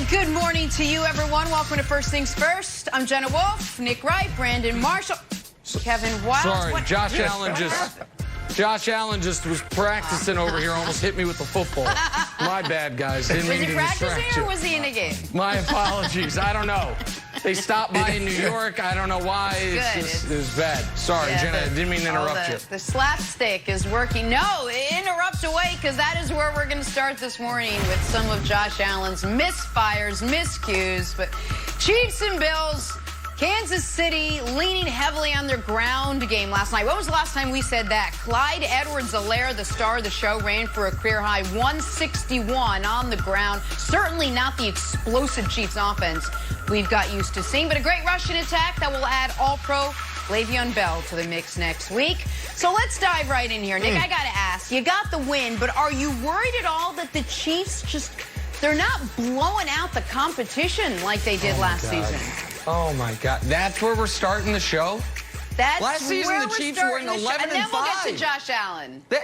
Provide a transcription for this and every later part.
Good morning to you, everyone. Welcome to First Things First. I'm Jenna Wolfe, Nick Wright, Brandon Marshall, Kevin Wild. Sorry, Josh Allen just was practicing over here, almost hit me with the football. My bad, guys. Didn't mean to distract you. Was he practicing or was he in a game? My apologies. I don't know. They stopped by in New York. I don't know why. It was bad. Sorry, yeah, Jenna. I didn't mean to interrupt you. The slapstick is working. No, interrupt away, because that is where we're going to start this morning with some of Josh Allen's misfires, miscues. But Chiefs and Bills, Kansas City leaning heavily on their ground game last night. When was the last time we said that? Clyde Edwards-Helaire, the star of the show, ran for a career-high 161 on the ground. Certainly not the explosive Chiefs offense we've got used to seeing, but a great rushing attack that will add All-Pro Le'Veon Bell to the mix next week. So let's dive right in here. Nick, I got to ask, you got the win, but are you worried at all that the Chiefs they're not blowing out the competition like they did last season? Oh, my God. That's where we're starting the show? Last season, the Chiefs were in 11-5. And then we'll get to Josh Allen. They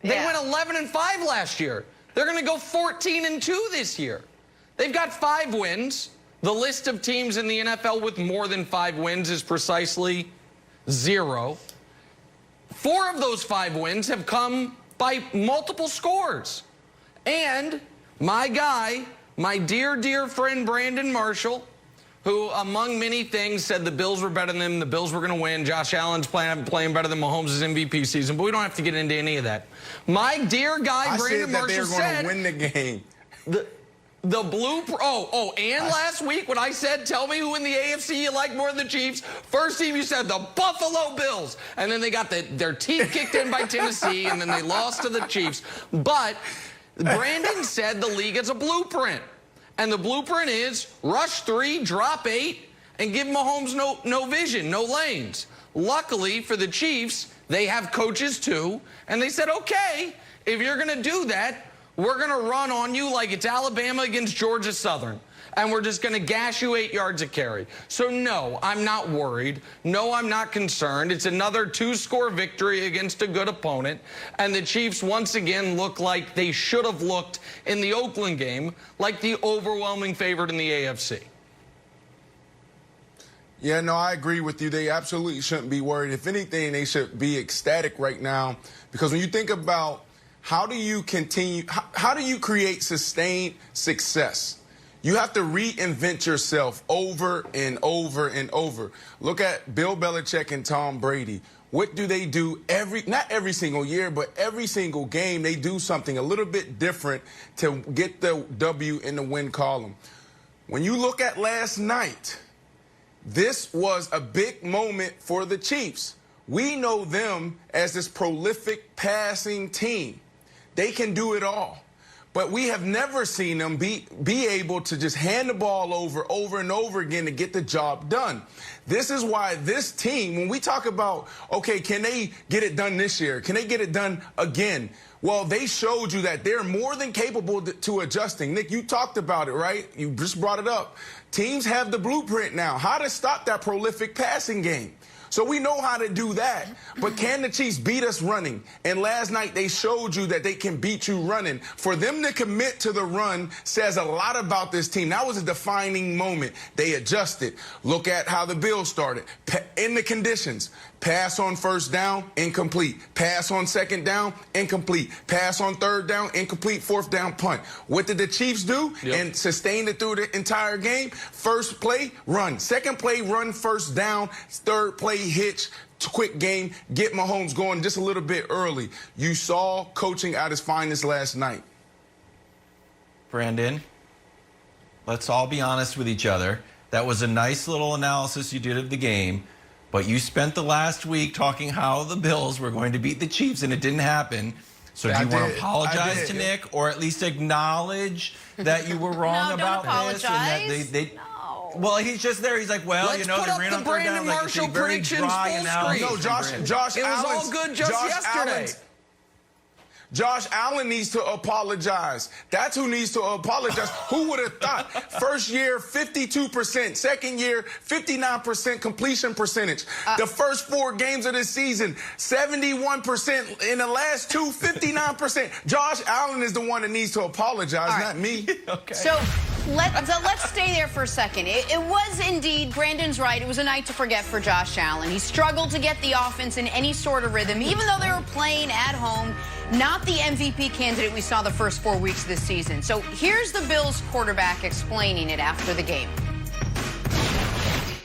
went 11-5 last year. They're going to go 14-2 this year. They've got 5 wins. The list of teams in the NFL with more than 5 wins is precisely 0. 4 of those 5 wins have come by multiple scores. And my guy, my dear, dear friend Brandon Marshall, who, among many things, said the Bills were better than them, the Bills were going to win, Josh Allen's playing better than Mahomes' MVP season, but we don't have to get into any of that. My dear guy, Brandon Marshall, said they were going to win the game. The blueprint. And last week when I said, tell me who in the AFC you like more than the Chiefs, first team you said the Buffalo Bills. And then they got their teeth kicked in by Tennessee, and then they lost to the Chiefs. But Brandon said the league is a blueprint. And the blueprint is rush 3, drop 8, and give Mahomes no vision, no lanes. Luckily for the Chiefs, they have coaches too, and they said, okay, if you're going to do that, we're going to run on you like it's Alabama against Georgia Southern. And we're just going to gash you 8 yards a carry. So, no, I'm not worried. No, I'm not concerned. It's another 2-score victory against a good opponent. And the Chiefs once again look like they should have looked in the Oakland game, like the overwhelming favorite in the AFC. Yeah, no, I agree with you. They absolutely shouldn't be worried. If anything, they should be ecstatic right now. Because when you think about how do you create sustained success? You have to reinvent yourself over and over and over. Look at Bill Belichick and Tom Brady. What do they do not every single year, but every single game, they do something a little bit different to get the W in the win column. When you look at last night, this was a big moment for the Chiefs. We know them as this prolific passing team. They can do it all. But we have never seen them be able to just hand the ball over and over again to get the job done. This is why this team, when we talk about, okay, can they get it done this year? Can they get it done again? Well, they showed you that they're more than capable to adjusting. Nick, you talked about it, right? You just brought it up. Teams have the blueprint now, how to stop that prolific passing game. So we know how to do that. But can the Chiefs beat us running? And last night they showed you that they can beat you running. For them to commit to the run says a lot about this team. That was a defining moment. They adjusted. Look at how the Bills started. In the conditions. Pass on first down, incomplete. Pass on second down, incomplete. Pass on third down, incomplete. Fourth down, punt. What did the Chiefs do? And sustain it through the entire game? First play, run. Second play, run first down. Third play, hitch. Quick game. Get Mahomes going just a little bit early. You saw coaching at its finest last night. Brandon, let's all be honest with each other. That was a nice little analysis you did of the game. But you spent the last week talking how the Bills were going to beat the Chiefs, and it didn't happen. So do you want to apologize to Nick, or at least acknowledge that you were wrong about this? And that well, he's just there. He's like, well, you know, they ran on third down. Like, it's a very dry analysis. No, Josh it was all good just yesterday. Josh Allen needs to apologize. That's who needs to apologize. Who would have thought? First year, 52%. Second year, 59% completion percentage. The first 4 games of the season, 71%. In the last 2, 59%. Josh Allen is the one that needs to apologize, not me. So let's stay there for a second. It was indeed, Brandon's right, it was a night to forget for Josh Allen. He struggled to get the offense in any sort of rhythm, even though they were playing at home. Not the MVP candidate we saw the first 4 weeks of this season. So here's the Bills quarterback explaining it after the game.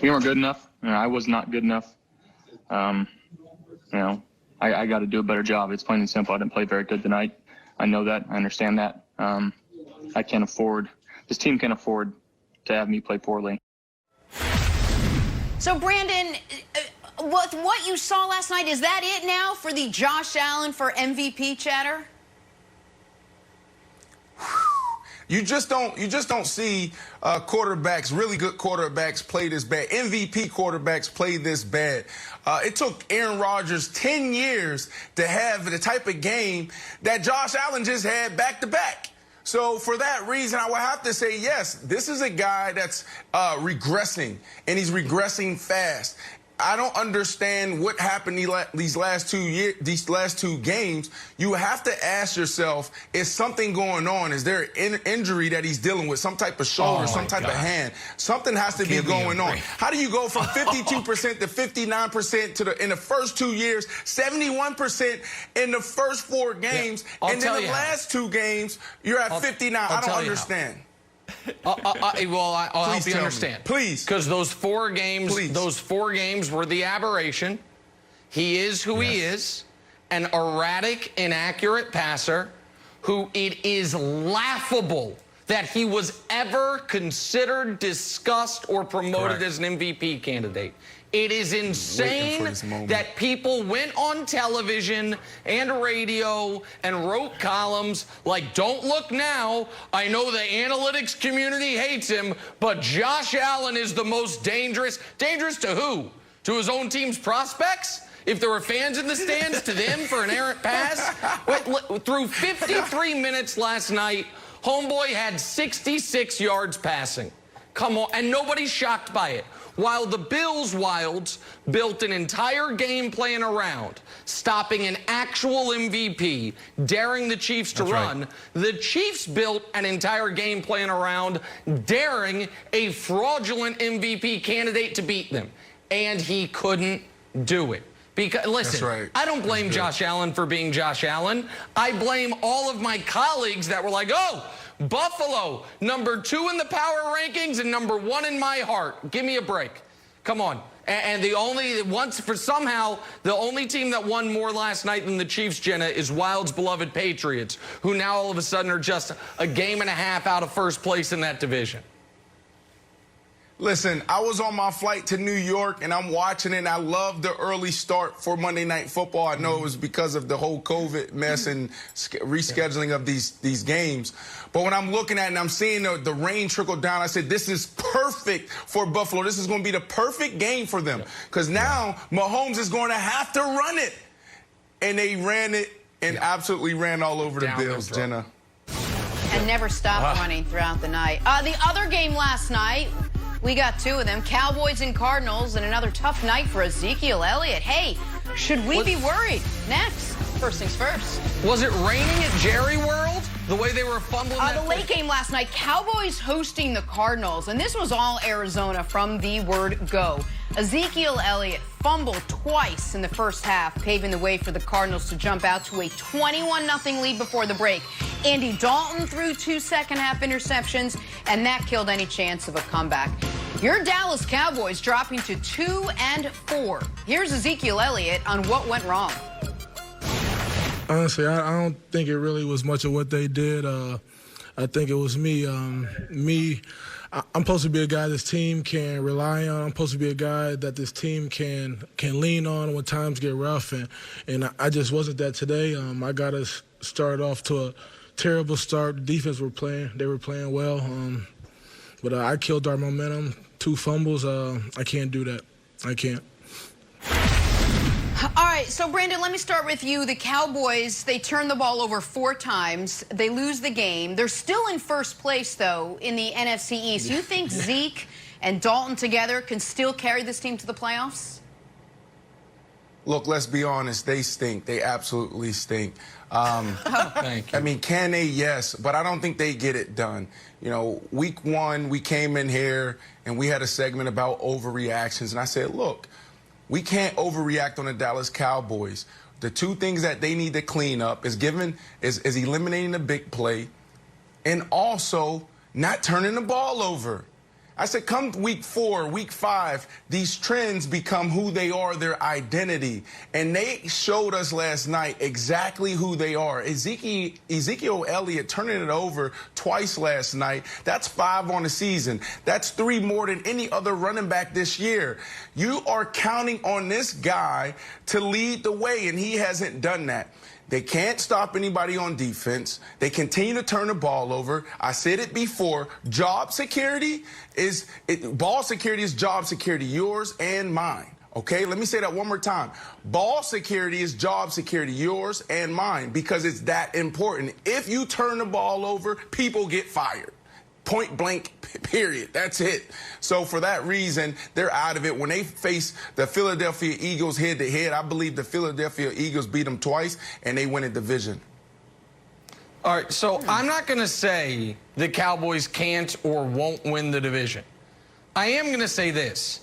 We weren't good enough. I was not good enough. I got to do a better job. It's plain and simple. I didn't play very good tonight. I know that. I understand that. I can't afford, this team can't afford to have me play poorly. So, Brandon, what you saw last night, is that it now for the Josh Allen for MVP chatter? You just don't see quarterbacks, really good quarterbacks, play this bad. MVP quarterbacks play this bad. It took Aaron Rodgers 10 years to have the type of game that Josh Allen just had back-to-back. So for that reason, I would have to say, yes, this is a guy that's regressing, and he's regressing fast. I don't understand what happened these last 2 years, these last 2 games. You have to ask yourself, is something going on? Is there an injury that he's dealing with, some type of shoulder, some type of hand? Something has to be going on. How do you go from 52% to 59% in the first 2 years, 71% in the first 4 games, and then the last 2 games, you're at 59? I don't understand. I'll help you understand. Please. Because those 4 games were the aberration. He is who he is, an erratic, inaccurate passer who it is laughable that he was ever considered, discussed, or promoted as an MVP candidate. It is insane that people went on television and radio and wrote columns like, don't look now. I know the analytics community hates him, but Josh Allen is the most dangerous. Dangerous to who? To his own team's prospects? If there were fans in the stands, to them for an errant pass? Through 53 minutes last night, homeboy had 66 yards passing. Come on, and nobody's shocked by it. While the Bills Wilds built an entire game plan around stopping an actual MVP, daring the Chiefs to run, the Chiefs built an entire game plan around daring a fraudulent MVP candidate to beat them. And he couldn't do it. Because, listen, I don't blame Josh Allen for being Josh Allen. I blame all of my colleagues that were like, oh, Buffalo, number 2 in the power rankings and number 1 in my heart. Give me a break. Come on. And the only team that won more last night than the Chiefs, Jenna, is Wild's beloved Patriots, who now all of a sudden are just a game and a half out of first place in that division. Listen, I was on my flight to New York, and I'm watching it, and I love the early start for Monday Night Football. I know it was because of the whole COVID mess and rescheduling of these games. But when I'm looking at it and I'm seeing the rain trickle down, I said, this is perfect for Buffalo. This is going to be the perfect game for them. Because now Mahomes is going to have to run it. And they ran it and absolutely ran all over the Bills, Jenna. And never stopped running throughout the night. The other game last night, we got 2 of them, Cowboys and Cardinals, and another tough night for Ezekiel Elliott. Hey, should we be worried? Next, first things first. Was it raining at Jerry World? The way they were fumbling The late game last night, Cowboys hosting the Cardinals, and this was all Arizona from the word go. Ezekiel Elliott fumbled twice in the first half, paving the way for the Cardinals to jump out to a 21-0 lead before the break. Andy Dalton threw 2 second-half interceptions, and that killed any chance of a comeback. Your Dallas Cowboys dropping to 2-4. Here's Ezekiel Elliott on what went wrong. Honestly, I don't think it really was much of what they did. I think it was me. I'm supposed to be a guy this team can rely on. I'm supposed to be a guy that this team can lean on when times get rough, and I just wasn't that today. I got us started off to a terrible start. The defense they were playing well, but I killed our momentum. 2 fumbles. I can't do that. I can't. All right, so Brandon, let me start with you. The Cowboys, they turn the ball over 4 times. They lose the game. They're still in first place, though, in the NFC East. You think Zeke and Dalton together can still carry this team to the playoffs? Look, let's be honest. They stink. They absolutely stink. Thank you. I mean, can they? Yes, but I don't think they get it done. You know, week one, we came in here and we had a segment about overreactions. And I said, look, we can't overreact on the Dallas Cowboys. The two things that they need to clean up is eliminating the big play and also not turning the ball over. I said, come week 4, week 5, these trends become who they are, their identity. And they showed us last night exactly who they are. Ezekiel Elliott turning it over twice last night. That's 5 on the season. That's 3 more than any other running back this year. You are counting on this guy to lead the way, and he hasn't done that. They can't stop anybody on defense. They continue to turn the ball over. I said it before. Ball security is job security, yours and mine. Okay, let me say that one more time. Ball security is job security, yours and mine, because it's that important. If you turn the ball over, people get fired. Point blank, period. That's it. So for that reason, they're out of it. When they face the Philadelphia Eagles head-to-head, I believe the Philadelphia Eagles beat them twice, and they win a division. All right, so I'm not going to say the Cowboys can't or won't win the division. I am going to say this.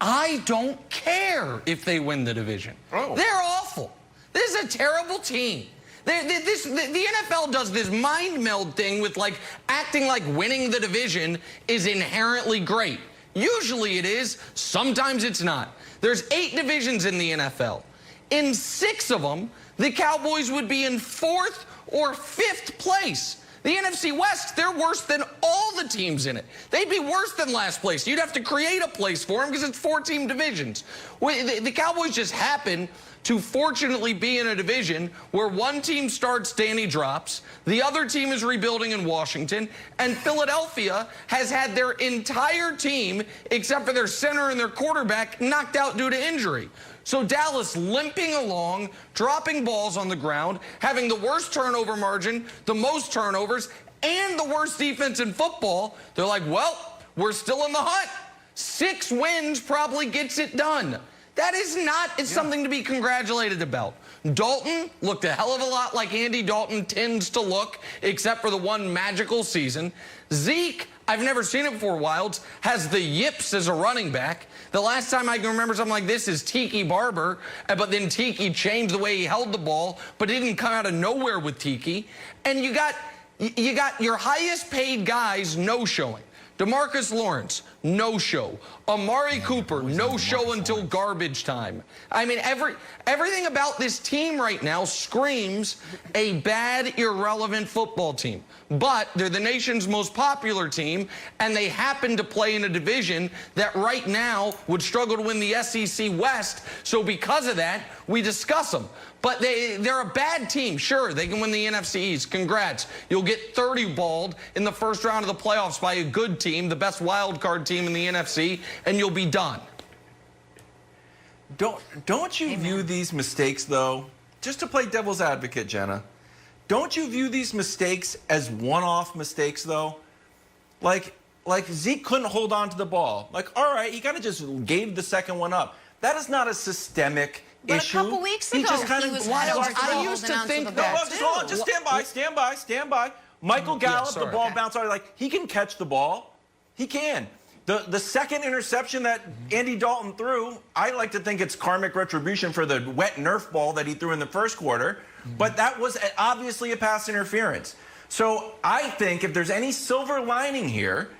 I don't care if they win the division. Oh. They're awful. This is a terrible team. The NFL does this mind meld thing with, like, acting like winning the division is inherently great. Usually it is. Sometimes it's not. There's 8 divisions in the NFL. In 6 of them, the Cowboys would be in 4th or 5th place. The NFC West, they're worse than all the teams in it. They'd be worse than last place. You'd have to create a place for them because it's 4-team divisions. The Cowboys just happen to fortunately be in a division where one team starts, Danny drops, the other team is rebuilding in Washington, and Philadelphia has had their entire team, except for their center and their quarterback, knocked out due to injury. So Dallas limping along, dropping balls on the ground, having the worst turnover margin, the most turnovers, and the worst defense in football. They're like, well, we're still in the hunt. 6 wins probably gets it done. That is not something to be congratulated about. Dalton looked a hell of a lot like Andy Dalton tends to look, except for the one magical season. Zeke, I've never seen it before, Wilds, has the yips as a running back. The last time I can remember something like this is Tiki Barber, but then Tiki changed the way he held the ball, but he didn't come out of nowhere with Tiki. And you got your highest paid guys no-showing. DeMarcus Lawrence, no-show. Amari Cooper, no-show until garbage time. I mean, everything about this team right now screams a bad, irrelevant football team. But they're the nation's most popular team, and they happen to play in a division that right now would struggle to win the SEC West. So because of that, we discuss them. But they're a bad team. Sure, they can win the NFC East. Congrats. You'll get 30-balled in the first round of the playoffs by a good team, the best wild card team in the NFC, and you'll be done. Don't you view these mistakes, though, just to play devil's advocate, Jenna, don't you view these mistakes as one-off mistakes, though? Like Zeke couldn't hold on to the ball. Like, all right, he kind of just gave the second one up. That is not a systemic issue. A couple weeks ago, he just kind of I used to think that. Just stand by. Michael Gallup, the ball bounced out. Like, he can catch the ball. He can. The second interception that Andy Dalton threw, I like to think it's karmic retribution for the wet Nerf ball that he threw in the first quarter. But that was obviously a pass interference. So I think if there's any silver lining here,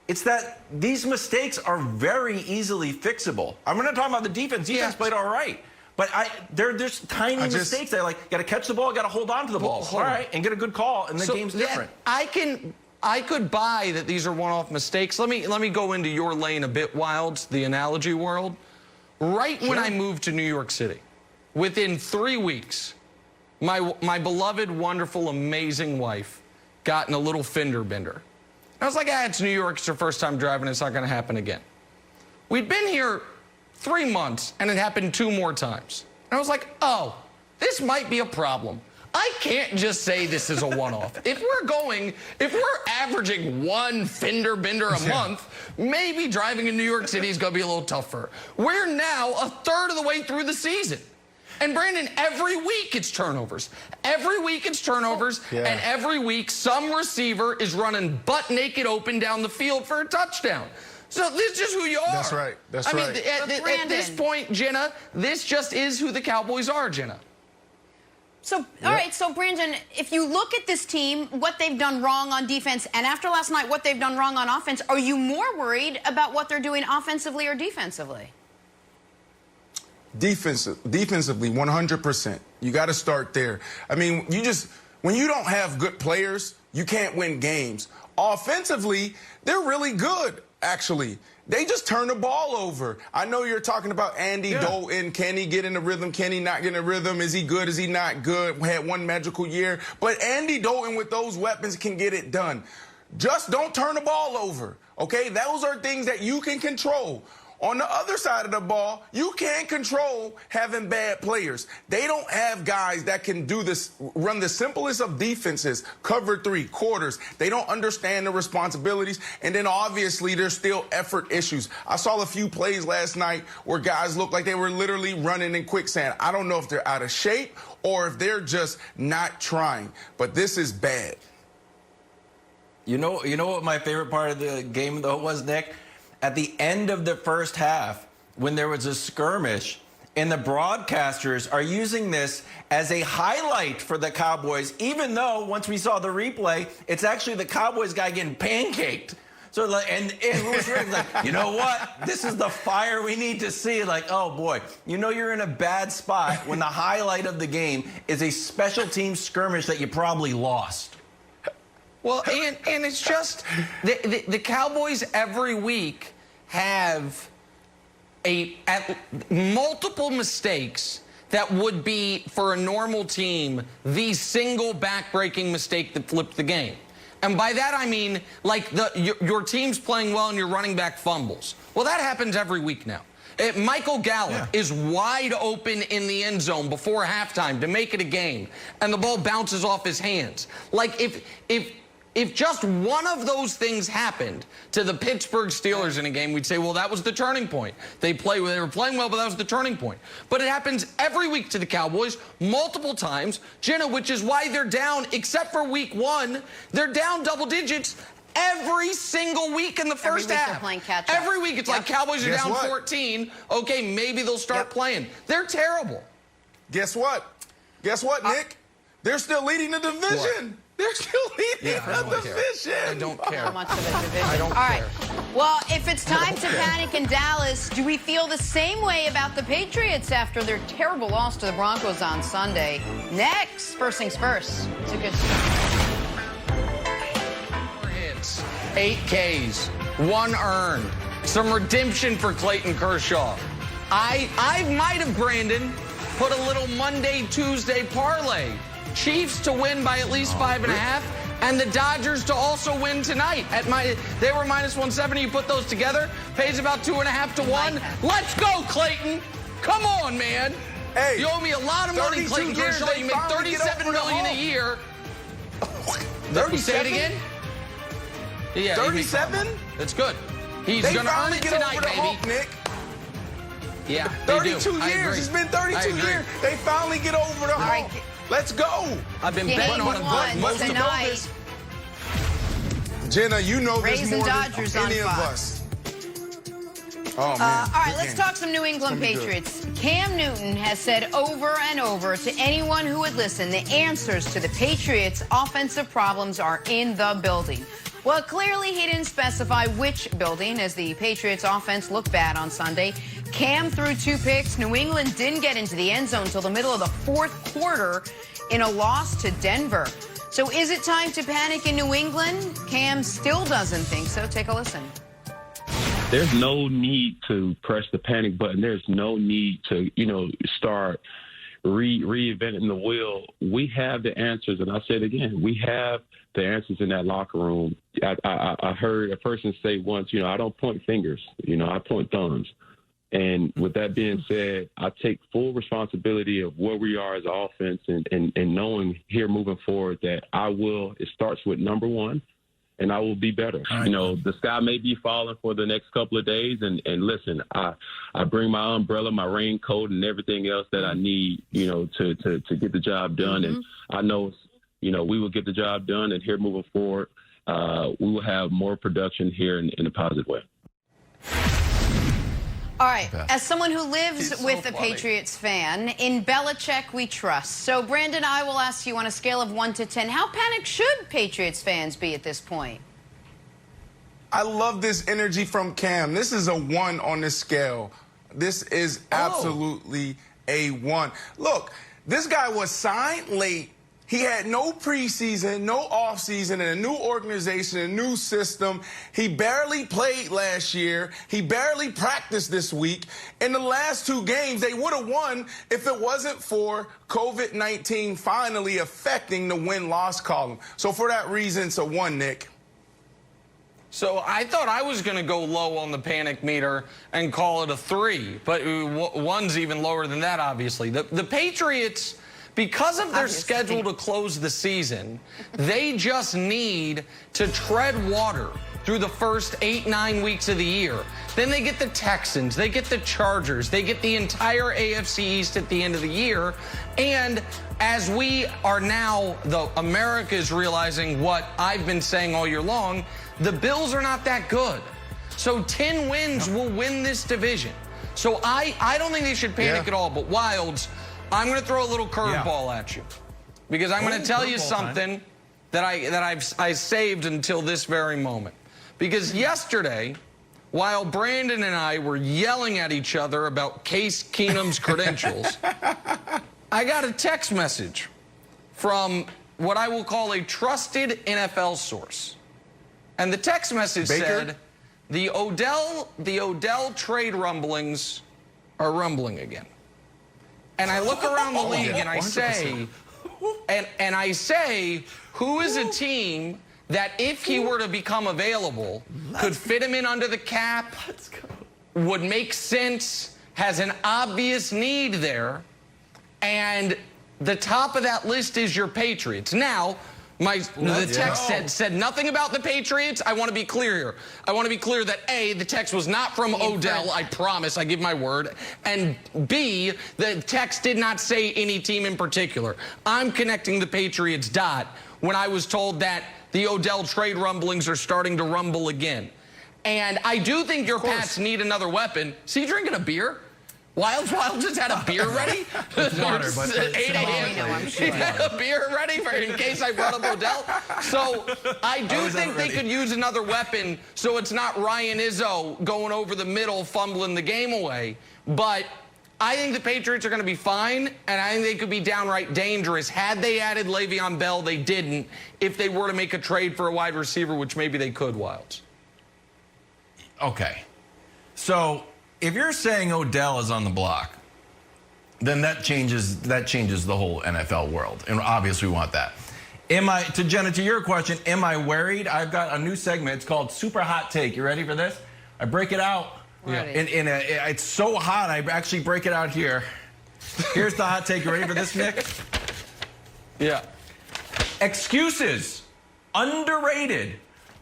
it's that these mistakes are very easily fixable. I'm going to talk about the defense. Defense played all right. But they're just tiny mistakes. They got to catch the ball, got to hold on to the ball. All right, and get a good call, and the game's different. I could buy that these are one-off mistakes. Let me go into your lane a bit, Wilds, the analogy world. Right when I moved to New York City, within 3 weeks, my beloved, wonderful, amazing wife got in a little fender bender. I was like, it's New York. It's her first time driving. It's not going to happen again. We'd been here 3 months, and it happened 2 more times. And I was like, oh, this might be a problem. I can't just say this is a one-off. If we're averaging one fender bender a month, maybe driving in New York City is going to be a little tougher. We're now a third of the way through the season. And Brandon, every week it's turnovers. Every week it's turnovers, and every week some receiver is running butt naked open down the field for a touchdown. So this is just who you are. That's right. That's right. At this point, Jenna, this just is who the Cowboys are, Jenna. So, all right, so Brandon, if you look at this team, what they've done wrong on defense, and after last night, what they've done wrong on offense, are you more worried about what they're doing offensively or defensively? Defensively, 100%. You got to start there. I mean, when you don't have good players, you can't win games. Offensively, they're really good, actually. They just turn the ball over. I know you're talking about Andy Dalton. Can he get in the rhythm? Can he not get in the rhythm? Is he good? Is he not good? We had one magical year. But Andy Dalton with those weapons can get it done. Just don't turn the ball over, okay? Those are things that you can control. On the other side of the ball, you can't control having bad players. They don't have guys that can do this, run the simplest of defenses, cover 3 quarters. They don't understand the responsibilities. And then obviously there's still effort issues. I saw a few plays last night where guys looked like they were literally running in quicksand. I don't know if they're out of shape or if they're just not trying. But this is bad. You know what my favorite part of the game, though, was, Nick? At the end of the first half, when there was a skirmish, and the broadcasters are using this as a highlight for the Cowboys, even though once we saw the replay, it's actually the Cowboys guy getting pancaked. So, and Louis Riddick's like, you know what? This is the fire we need to see. Like, oh, boy, you know you're in a bad spot when the highlight of the game is a special team skirmish that you probably lost. Well, and it's just the Cowboys every week have multiple mistakes that would be, for a normal team, the single back-breaking mistake that flipped the game. And by that I mean, like, your team's playing well and your running back fumbles. Well, that happens every week now. Michael Gallup is wide open in the end zone before halftime to make it a game, and the ball bounces off his hands. Like, if just one of those things happened to the Pittsburgh Steelers in a game, we'd say, well, that was the turning point. They were playing well, but that was the turning point. But it happens every week to the Cowboys, multiple times, Jenna, which is why they're down, except for week 1, they're down double digits every single week in the first half. They're playing catch up. Every week, it's like Cowboys are down 14. Okay, maybe they'll start playing. They're terrible. Guess what? Guess what, Nick? They're still leading the division. What? They're still leading the division. I don't care. How much of a division? I don't All right. care. Well, if it's time to panic in Dallas, do we feel the same way about the Patriots after their terrible loss to the Broncos on Sunday? Next, first things first. It's a good hits, 8 Ks, 1 earned, some redemption for Clayton Kershaw. I might have, Brandon, put a little Monday, Tuesday parlay. Chiefs to win by at least 5.5, and the Dodgers to also win tonight. They were minus 170. You put those together, pays about 2.5 to 1. Let's go, Clayton. Come on, man. Hey, you owe me a lot of money, Clayton Kershaw. You make $37 million a year. 37? Say it again. Yeah, 37? That's good. He's going to earn it tonight, baby. Hump, Nick. Yeah, 32 years. It's been 32 years. They finally get over the hump. Let's go. I've been betting on a good most of tonight. Jenna, you know this more Dodgers than any of Fox. us. Oh, man. All right, let's talk some New England Patriots. Cam Newton has said over and over to anyone who would listen, the answers to the Patriots' offensive problems are in the building. Well, clearly he didn't specify which building, as the Patriots' offense looked bad on Sunday. Cam threw 2 picks. New England didn't get into the end zone until the middle of the 4th quarter in a loss to Denver. So is it time to panic in New England? Cam still doesn't think so. Take a listen. There's no need to press the panic button. There's no need to, start reinventing the wheel. We have the answers, and I said again, we have the answers in that locker room. I heard a person say once, I don't point fingers, I point thumbs. And with that being said, I take full responsibility of where we are as an offense and knowing here moving forward that it starts with number one, and I will be better. Right. You know, the sky may be falling for the next couple of days. And listen, I bring my umbrella, my raincoat, and everything else that I need, you know, to get the job done. And I know, you know, we will get the job done. And here moving forward, we will have more production here in a positive way. All right, as someone who lives with a Patriots fan, in Belichick we trust. So, Brandon, I will ask you on a scale of 1 to 10, how panicked should Patriots fans be at this point? I love this energy from Cam. This is a 1 on the scale. This is absolutely a 1. Look, this guy was signed late. He had no preseason, no offseason, and a new organization, a new system. He barely played last year. He barely practiced this week. In the last 2 games, they would have won if it wasn't for COVID-19 finally affecting the win-loss column. So for that reason, it's a 1, Nick. So I thought I was going to go low on the panic meter and call it a 3, but 1's even lower than that, obviously. The Patriots, because of their schedule to close the season, they just need to tread water through the first 8-9 weeks of the year. Then they get the Texans, they get the Chargers, they get the entire AFC East at the end of the year. And as we are now, America is realizing what I've been saying all year long, the Bills are not that good. So 10 wins will win this division. So I don't think they should panic at all. But Wilds, I'm going to throw a little curveball at you, because I'm going to tell you something that I saved until this very moment. Because yesterday, while Brandon and I were yelling at each other about Case Keenum's credentials, I got a text message from what I will call a trusted NFL source. And the text message said, the Odell trade rumblings are rumbling again. And I look around the league and I say, and I say, who is a team that if he were to become available could fit him in under the cap, would make sense, has an obvious need there, and the top of that list is your Patriots. Now, the text said nothing about the Patriots. I want to be clear here. I want to be clear that A, the text was not from Odell, I promise, I give my word. And B, the text did not say any team in particular. I'm connecting the Patriots dot when I was told that the Odell trade rumblings are starting to rumble again. And I do think your Pats need another weapon. Is he drinking a beer? Wild just had a beer ready? It's water, but 8 a.m. He had a beer ready in case I brought up Odell. So I do think they could use another weapon so it's not Ryan Izzo going over the middle, fumbling the game away. But I think the Patriots are going to be fine, and I think they could be downright dangerous. Had they added Le'Veon Bell, they didn't. If they were to make a trade for a wide receiver, which maybe they could, Wilds. Okay. So if you're saying Odell is on the block, then that changes the whole NFL world, and obviously we want that. To Jenna, to your question, am I worried? I've got a new segment. It's called Super Hot Take. You ready for this? I break it out. It's so hot, I actually break it out here. Here's the hot take. You ready for this, Nick? Yeah. Excuses, underrated.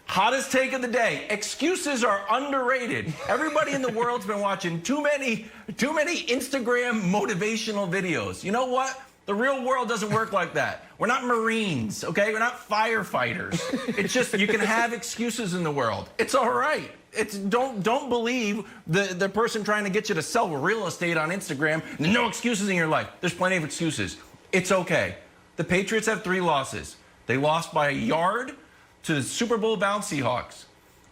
Hottest take of the day. Excuses are underrated. Everybody in the world's been watching too many Instagram motivational videos. You know what? The real world doesn't work like that. We're not Marines, okay? We're not firefighters. It's just you can have excuses in the world. It's all right. Don't believe the person trying to get you to sell real estate on Instagram. No excuses in your life. There's plenty of excuses. It's okay. The Patriots have 3 losses. They lost by a yard to the Super Bowl bound Seahawks.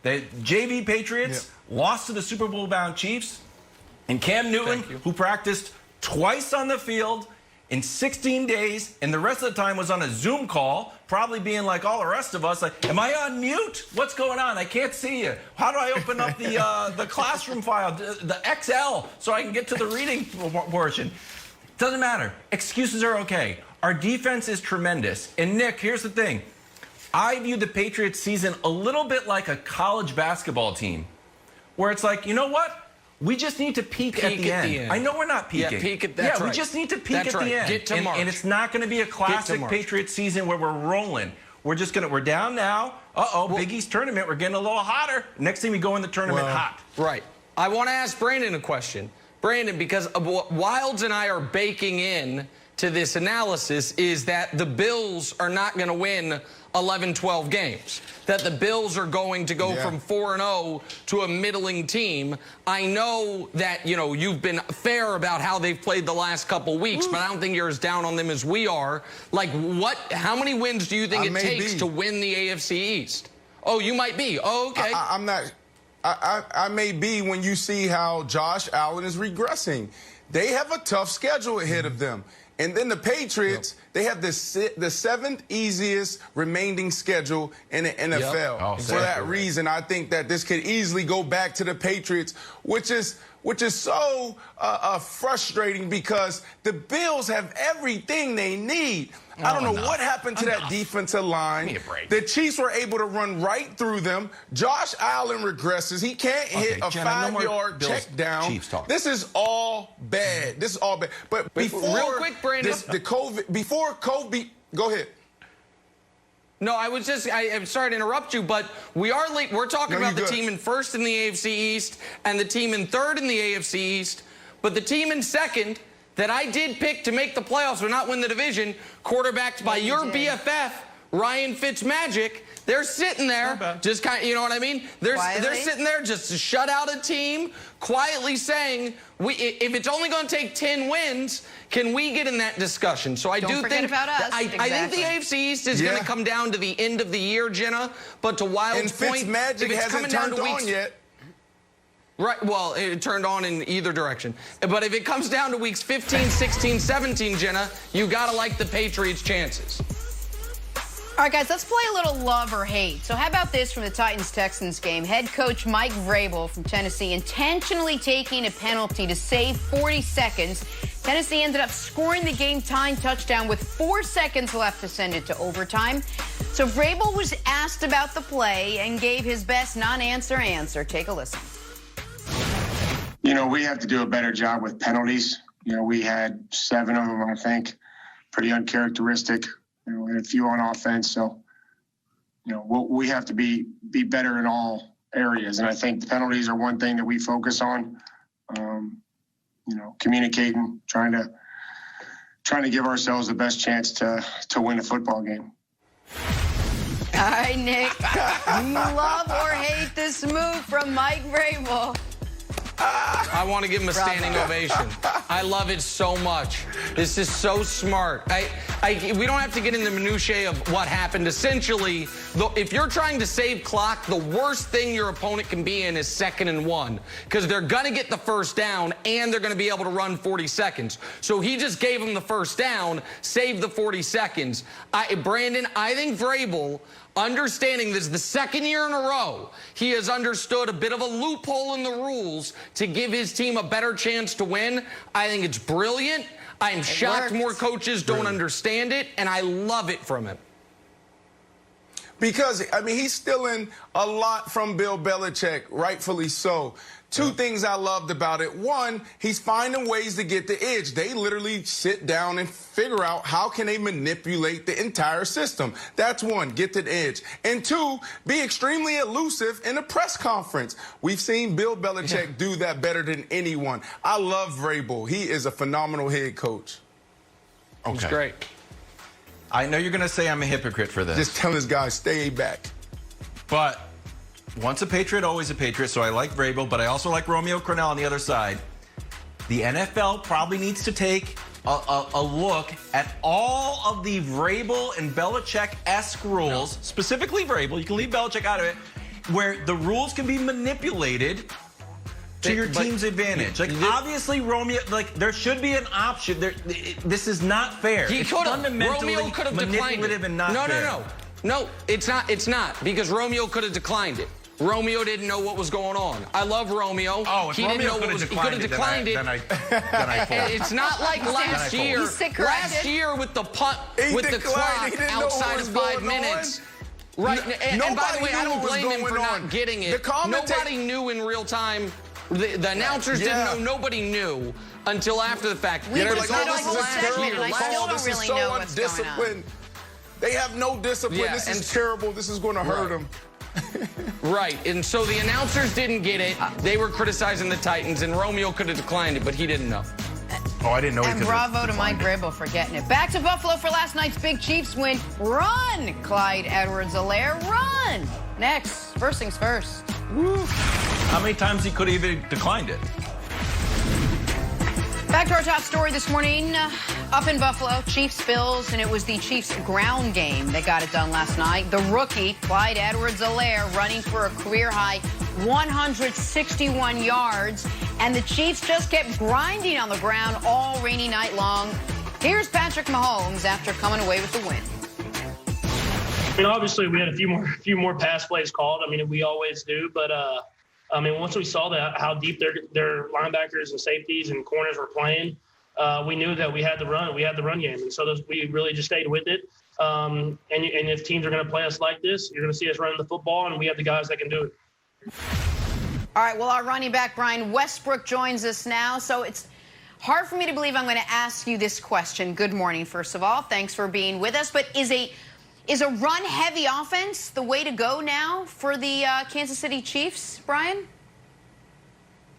The JV Patriots lost to the Super Bowl bound Chiefs. And Cam Newton, who practiced twice on the field in 16 days, and the rest of the time was on a Zoom call, probably being like all the rest of us, like, am I on mute? What's going on? I can't see you. How do I open up the classroom file, the XL, so I can get to the reading portion? Doesn't matter. Excuses are okay. Our defense is tremendous. And Nick, here's the thing. I view the Patriots season a little bit like a college basketball team, where it's like, you know what? We just need to peak at the end. I know we're not peaking. Yeah, peak at that's right. We just need to peak that's at the right. end. Get to March. And it's not going to be a classic Patriots season where we're rolling. We're down now. Big East tournament. We're getting a little hotter. Next thing we go in the tournament hot. Right. I want to ask Brandon a question. Brandon, because of what Wilds and I are baking in to this analysis is that the Bills are not going to win 11, 12 games. That the Bills are going to go from 4-0 to a middling team. I know that, you've been fair about how they've played the last couple weeks, but I don't think you're as down on them as we are. Like, how many wins do you think it takes to win the AFC East? Oh, you might be. Oh, okay. I'm not. I may be when you see how Josh Allen is regressing. They have a tough schedule ahead of them. And then the Patriots, they have the seventh easiest remaining schedule in the NFL. For that reason, I think that this could easily go back to the Patriots, which is so frustrating because the Bills have everything they need. I don't know what happened to that defensive line. Give me a break. The Chiefs were able to run right through them. Josh Allen regresses. He can't hit a Jenna, 5-yard check down. This is all bad. This is all bad. But before real quick, Brandon, before COVID, go ahead. No, I'm sorry to interrupt you, but we're talking about the team in first in the AFC East and the team in third in the AFC East, but the team in second that I did pick to make the playoffs but not win the division, quarterbacked by your BFF, Ryan Fitzmagic. They're sitting there, just kind of, you know what I mean? They're sitting there just to shut out a team, quietly saying, if it's only going to take 10 wins, can we get in that discussion? So I do think about us. I think the AFC East is going to come down to the end of the year, Jenna. But to Wild's point, Fitzmagic hasn't turned on yet. Right, well, it turned on in either direction. But if it comes down to weeks 15, 16, 17, Jenna, you got to like the Patriots' chances. All right, guys, let's play a little love or hate. So how about this from the Titans-Texans game? Head coach Mike Vrabel from Tennessee intentionally taking a penalty to save 40 seconds. Tennessee ended up scoring the game-tying touchdown with 4 seconds left to send it to overtime. So Vrabel was asked about the play and gave his best non-answer answer. Take a listen. We have to do a better job with penalties. We had 7 of them, I think, pretty uncharacteristic. We had a few on offense, so we have to be better in all areas. And I think the penalties are one thing that we focus on. Communicating, trying to give ourselves the best chance to win a football game. All right, Nick, love or hate this move from Mike Vrabel? I want to give him a standing ovation. I love it so much. This is so smart. We don't have to get into the minutiae of what happened. Essentially, if you're trying to save clock, the worst thing your opponent can be in is 2nd and 1 because they're going to get the first down and they're going to be able to run 40 seconds. So he just gave him the first down, saved the 40 seconds. Brandon, I think Vrabel, understanding this is the second year in a row, he has understood a bit of a loophole in the rules to give his team a better chance to win. I think it's brilliant. I'm shocked more coaches don't understand it, and I love it from him. Because, he's stealing a lot from Bill Belichick, rightfully so. Two things I loved about it. One, he's finding ways to get the edge. They literally sit down and figure out how can they manipulate the entire system. That's one, get to the edge. And two, be extremely elusive in a press conference. We've seen Bill Belichick do that better than anyone. I love Vrabel. He is a phenomenal head coach. Okay. He's great. I know you're going to say I'm a hypocrite for this. Just tell this guy, stay back. But once a Patriot, always a Patriot, so I like Vrabel, but I also like Romeo Crennel on the other side. The NFL probably needs to take a look at all of the Vrabel and Belichick-esque rules, specifically Vrabel, you can leave Belichick out of it, where the rules can be manipulated to your team's advantage. Obviously, Romeo, there should be an option. This is not fair. It's fundamentally manipulative and not fair. No, it's not, because Romeo could have declined it. Romeo didn't know what was going on. I love Romeo. Oh, if he Romeo didn't know could have declined it, then I fold. It's not like last year. Last year with the punt, with the clock outside of 5 minutes. Right, and by the way, I don't blame him for not getting it. Nobody knew in real time The announcers didn't know. Nobody knew until after the fact. We They're just like, know oh, it's this a is segment, terrible. and I still don't This is really so know what's going on. undisciplined. They have no discipline. Yeah, This is and- terrible. This is going to hurt them. Right, and so the announcers didn't get it. They were criticizing the Titans, and Romeo could have declined it, but he didn't know. Oh, I didn't know he And could have bravo to Mike declined it. Gribble for getting it. Back to Buffalo for last night's big Chiefs win. Run, Clyde Edwards-Helaire, run. Next, first things first. How many times he could have even declined it? Back to our top story this morning. Up in Buffalo, Chiefs-Bills, and it was the Chiefs' ground game that got it done last night. The rookie, Clyde Edwards-Helaire, running for a career-high 161 yards. And the Chiefs just kept grinding on the ground all rainy night long. Here's Patrick Mahomes after coming away with the win. I mean, obviously, we had a few more pass plays called. I mean, we always do. But, I mean, once we saw how deep their linebackers and safeties and corners were playing, we knew that we had the run. We had the run game. And so we really just stayed with it. And if teams are going to play us like this, you're going to see us running the football, and we have the guys that can do it. All right, well, our running back, Brian Westbrook, joins us now. So it's hard for me to believe I'm going to ask you this question. Good morning, first of all. Thanks for being with us. But is a run-heavy offense the way to go now for the Kansas City Chiefs, Brian?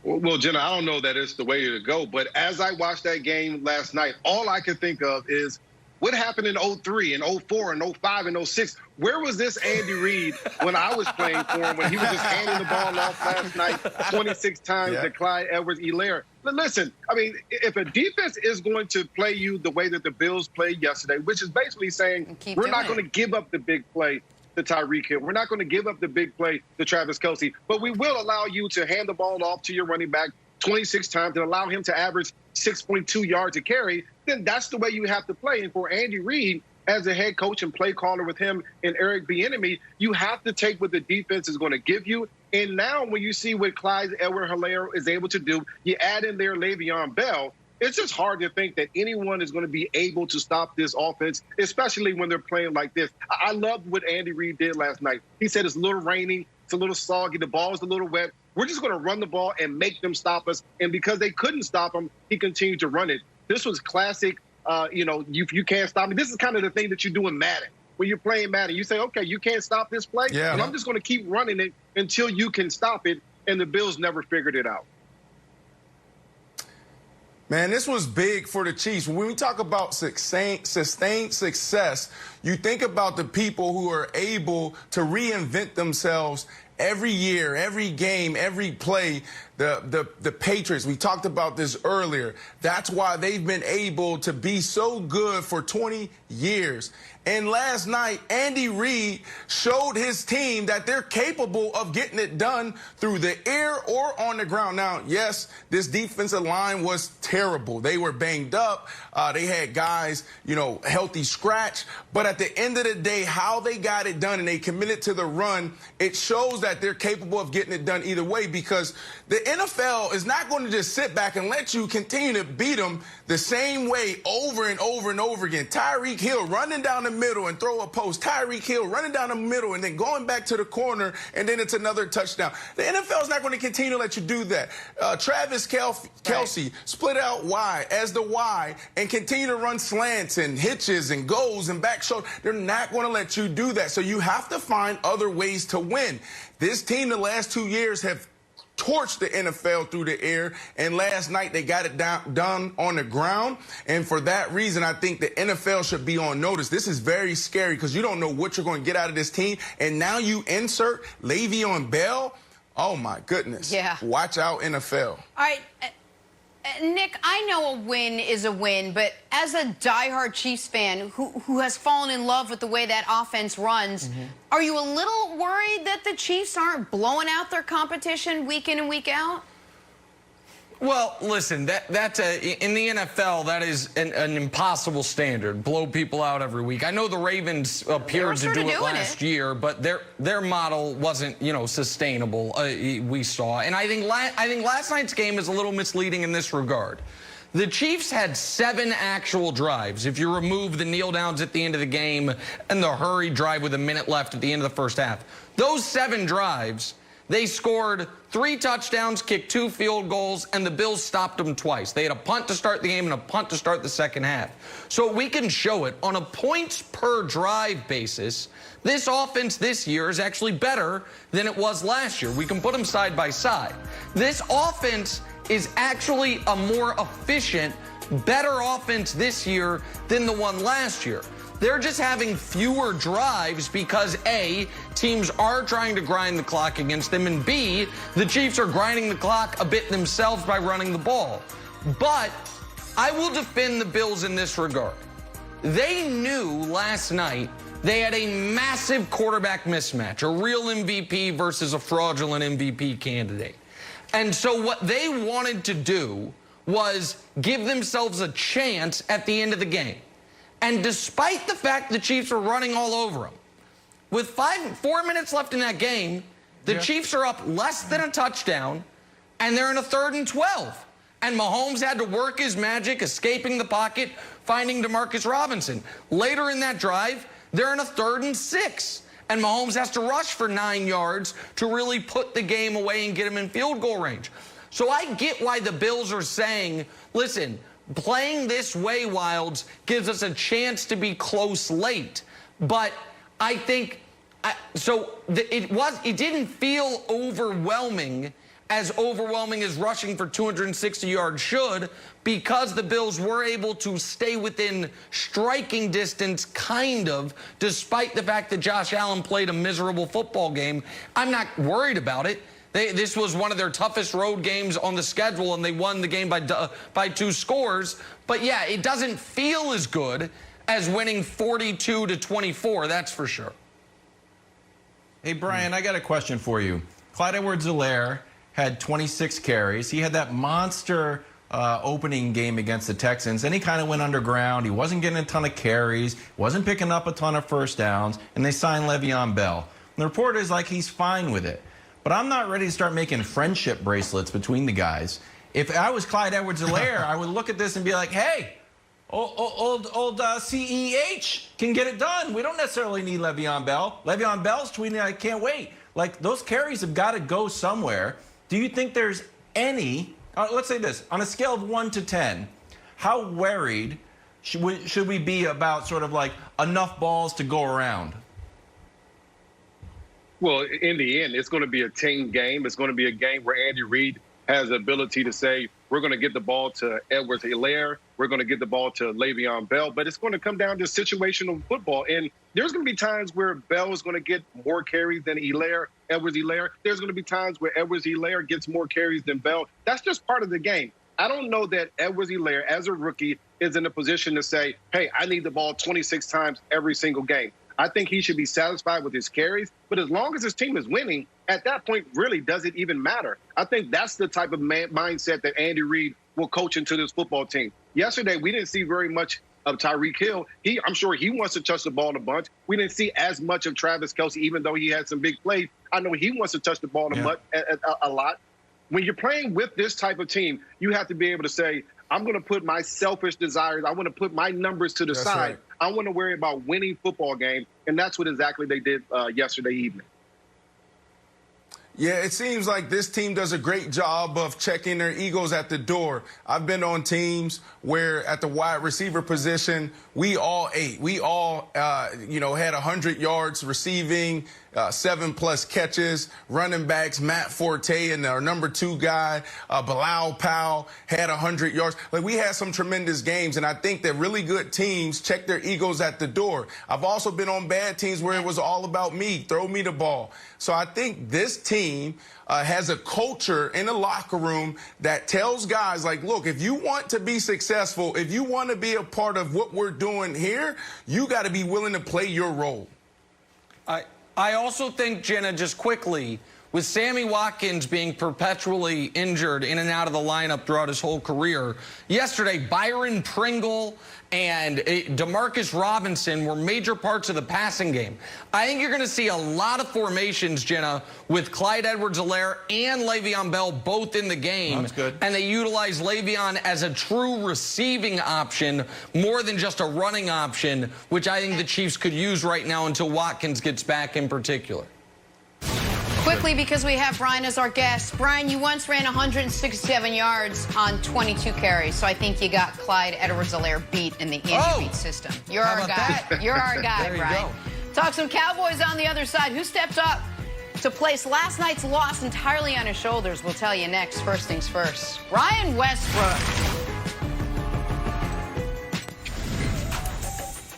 Well, Jenna, I don't know that it's the way to go, but as I watched that game last night, all I could think of is what happened in 03 and 04 and 05 and 06. Where was this Andy Reid when I was playing for him, when he was just handing the ball off last night 26 times to Clyde Edwards-Helaire? But listen, I mean, if a defense is going to play you the way that the Bills played yesterday, which is basically saying we're not going to give up the big play to Tyreek Hill. We're not going to give up the big play to Travis Kelce, but we will allow you to hand the ball off to your running back 26 times and allow him to average 6.2 yards a carry, then that's the way you have to play. And for Andy Reid, as a head coach and play caller with him and Eric Bieniemy, you have to take what the defense is going to give you. And now when you see what Clyde Edwards-Helaire is able to do, you add in there Le'Veon Bell, it's just hard to think that anyone is going to be able to stop this offense, especially when they're playing like this. I loved what Andy Reid did last night. He said it's a little rainy, it's a little soggy, the ball's a little wet. We're just going to run the ball and make them stop us. And because they couldn't stop him, he continued to run it. This was classic, you can't stop me. This is kind of the thing that you do in Madden. When you're playing Madden, you say, okay, you can't stop this play, and I'm just going to keep running it until you can stop it. And the Bills never figured it out. Man, this was big for the Chiefs. When we talk about sustained success, you think about the people who are able to reinvent themselves every year, every game, every play. The Patriots, we talked about this earlier. That's why they've been able to be so good for 20 years. And last night, Andy Reid showed his team that they're capable of getting it done through the air or on the ground. Now, yes, this defensive line was terrible. They were banged up. They had guys, healthy scratch. But at the end of the day, how they got it done and they committed to the run, it shows that they're capable of getting it done either way, because the NFL is not going to just sit back and let you continue to beat them the same way over and over and over again. Tyreek Hill running down the middle and throw a post. Tyreek Hill running down the middle and then going back to the corner, and then it's another touchdown. The NFL is not going to continue to let you do that. Travis Kelce split out wide as the Y and continue to run slants and hitches and goes and back shoulder. They're not going to let you do that. So you have to find other ways to win. This team the last 2 years have torched the NFL through the air, and last night they got it done on the ground. And for that reason, I think the NFL should be on notice. This is very scary because you don't know what you're going to get out of this team. And now you insert Le'Veon Bell. Oh, my goodness. Yeah. Watch out, NFL. All right. Nick, I know a win is a win, but as a diehard Chiefs fan who has fallen in love with the way that offense runs, are you a little worried that the Chiefs aren't blowing out their competition week in and week out? Well, listen, that's in the NFL, that is an impossible standard. Blow people out every week. I know the Ravens appeared to do it last year, but their model wasn't, sustainable. We saw, and I think last night's game is a little misleading in this regard. The Chiefs had 7 actual drives. If you remove the kneel downs at the end of the game and the hurry drive with a minute left at the end of the first half, those 7 drives, They scored 3 touchdowns, kicked 2 field goals, and the Bills stopped them twice. They had a punt to start the game and a punt to start the second half. So we can show it on a points per drive basis. This offense this year is actually better than it was last year. We can put them side by side. This offense is actually a more efficient, better offense this year than the one last year. They're just having fewer drives because A, teams are trying to grind the clock against them, and B, the Chiefs are grinding the clock a bit themselves by running the ball. But I will defend the Bills in this regard. They knew last night they had a massive quarterback mismatch, a real MVP versus a fraudulent MVP candidate. And so what they wanted to do was give themselves a chance at the end of the game. And despite the fact the Chiefs were running all over them, with 4 minutes left in that game, the Chiefs are up less than a touchdown, and they're in a 3rd and 12. And Mahomes had to work his magic, escaping the pocket, finding Demarcus Robinson. Later in that drive, they're in a 3rd and 6. And Mahomes has to rush for 9 yards to really put the game away and get him in field goal range. So I get why the Bills are saying, listen, playing this way, Wilds, gives us a chance to be close late. But I think, it didn't feel overwhelming as rushing for 260 yards should, because the Bills were able to stay within striking distance, kind of, despite the fact that Josh Allen played a miserable football game. I'm not worried about it. This was one of their toughest road games on the schedule, and they won the game by 2 scores. But, yeah, it doesn't feel as good as winning 42-24, that's for sure. Hey, Brian, I got a question for you. Clyde Edwards-Helaire had 26 carries. He had that monster opening game against the Texans. Then he kind of went underground. He wasn't getting a ton of carries, wasn't picking up a ton of first downs, and they signed Le'Veon Bell. And the report is like he's fine with it. But I'm not ready to start making friendship bracelets between the guys. If I was Clyde Edwards-Helaire, I would look at this and be like, hey, old CEH can get it done. We don't necessarily need Le'Veon Bell. Le'Veon Bell's tweeting, I can't wait. Like, those carries have got to go somewhere. Do you think there's any, let's say this, on a scale of 1 to 10, how worried should we be about sort of like enough balls to go around? Well, in the end, it's going to be a team game. It's going to be a game where Andy Reid has the ability to say, we're going to get the ball to Edwards-Helaire. We're going to get the ball to Le'Veon Bell. But it's going to come down to situational football. And there's going to be times where Bell is going to get more carries than Edwards-Helaire. There's going to be times where Edwards-Helaire gets more carries than Bell. That's just part of the game. I don't know that Edwards-Helaire, as a rookie, is in a position to say, hey, I need the ball 26 times every single game. I think he should be satisfied with his carries. But as long as his team is winning, at that point, really, does it even matter? I think that's the type of mindset that Andy Reid will coach into this football team. Yesterday, we didn't see very much of Tyreek Hill. I'm sure he wants to touch the ball a bunch. We didn't see as much of Travis Kelce, even though he had some big plays. I know he wants to touch the ball a lot. When you're playing with this type of team, you have to be able to say, I'm going to put my selfish desires, I want to put my numbers to the side. Right. I want to worry about winning football games, and that's what exactly they did yesterday evening. Yeah, it seems like this team does a great job of checking their egos at the door. I've been on teams where at the wide receiver position, we all ate. We all, had 100 yards receiving, 7+ catches. Running backs, Matt Forte and our number 2 guy, Bilal Powell, had 100 yards. Like, we had some tremendous games, and I think that really good teams check their egos at the door. I've also been on bad teams where it was all about me, throw me the ball. So I think this team has a culture in the locker room that tells guys, like, look, if you want to be successful, if you want to be a part of what we're doing here, you got to be willing to play your role. I also think, Jenna, just quickly, with Sammy Watkins being perpetually injured in and out of the lineup throughout his whole career, yesterday Byron Pringle and Demarcus Robinson were major parts of the passing game. I think you're going to see a lot of formations, Jenna, with Clyde Edwards-Helaire and Le'Veon Bell both in the game. That's good. And they utilize Le'Veon as a true receiving option more than just a running option, which I think the Chiefs could use right now until Watkins gets back in particular. Quickly, because we have Brian as our guest. Brian, you once ran 167 yards on 22 carries, so I think you got Clyde Edwards-Helaire beat in the Andy Beat system. You're our guy. You're our guy, There you Brian. go. Talk some Cowboys on the other side. Who stepped up to place last night's loss entirely on his shoulders? We'll tell you next. First things first. Ryan Westbrook.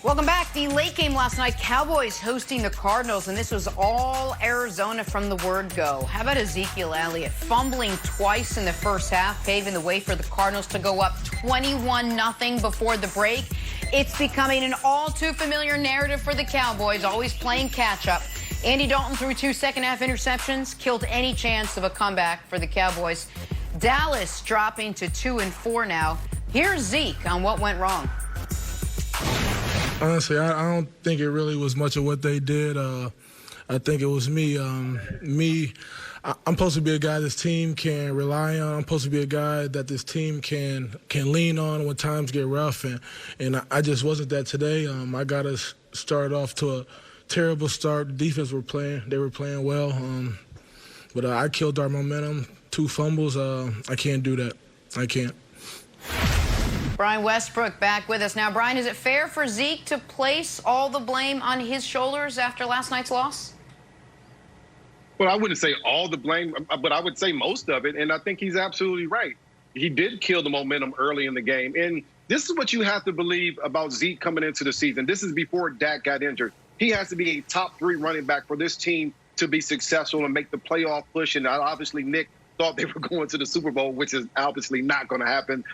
Welcome back. The late game last night, Cowboys hosting the Cardinals, and this was all Arizona from the word go. How about Ezekiel Elliott fumbling twice in the first half, paving the way for the Cardinals to go up 21-0 before the break? It's becoming an all too familiar narrative for the Cowboys, always playing catch-up. Andy Dalton threw 2 second-half interceptions, killed any chance of a comeback for the Cowboys. Dallas dropping to 2-4 now. Here's Zeke on what went wrong. Honestly, I don't think it really was much of what they did. I think it was me. I'm supposed to be a guy this team can rely on. I'm supposed to be a guy that this team can lean on when times get rough, and I just wasn't that today. I got us started off to a terrible start. The defense they were playing well, but I killed our momentum. 2 fumbles. I can't do that. I can't. Brian Westbrook back with us. Now, Brian, is it fair for Zeke to place all the blame on his shoulders after last night's loss? Well, I wouldn't say all the blame, but I would say most of it. And I think he's absolutely right. He did kill the momentum early in the game. And this is what you have to believe about Zeke coming into the season. This is before Dak got injured. He has to be a top 3 running back for this team to be successful and make the playoff push. And obviously, Nick thought they were going to the Super Bowl, which is obviously not going to happen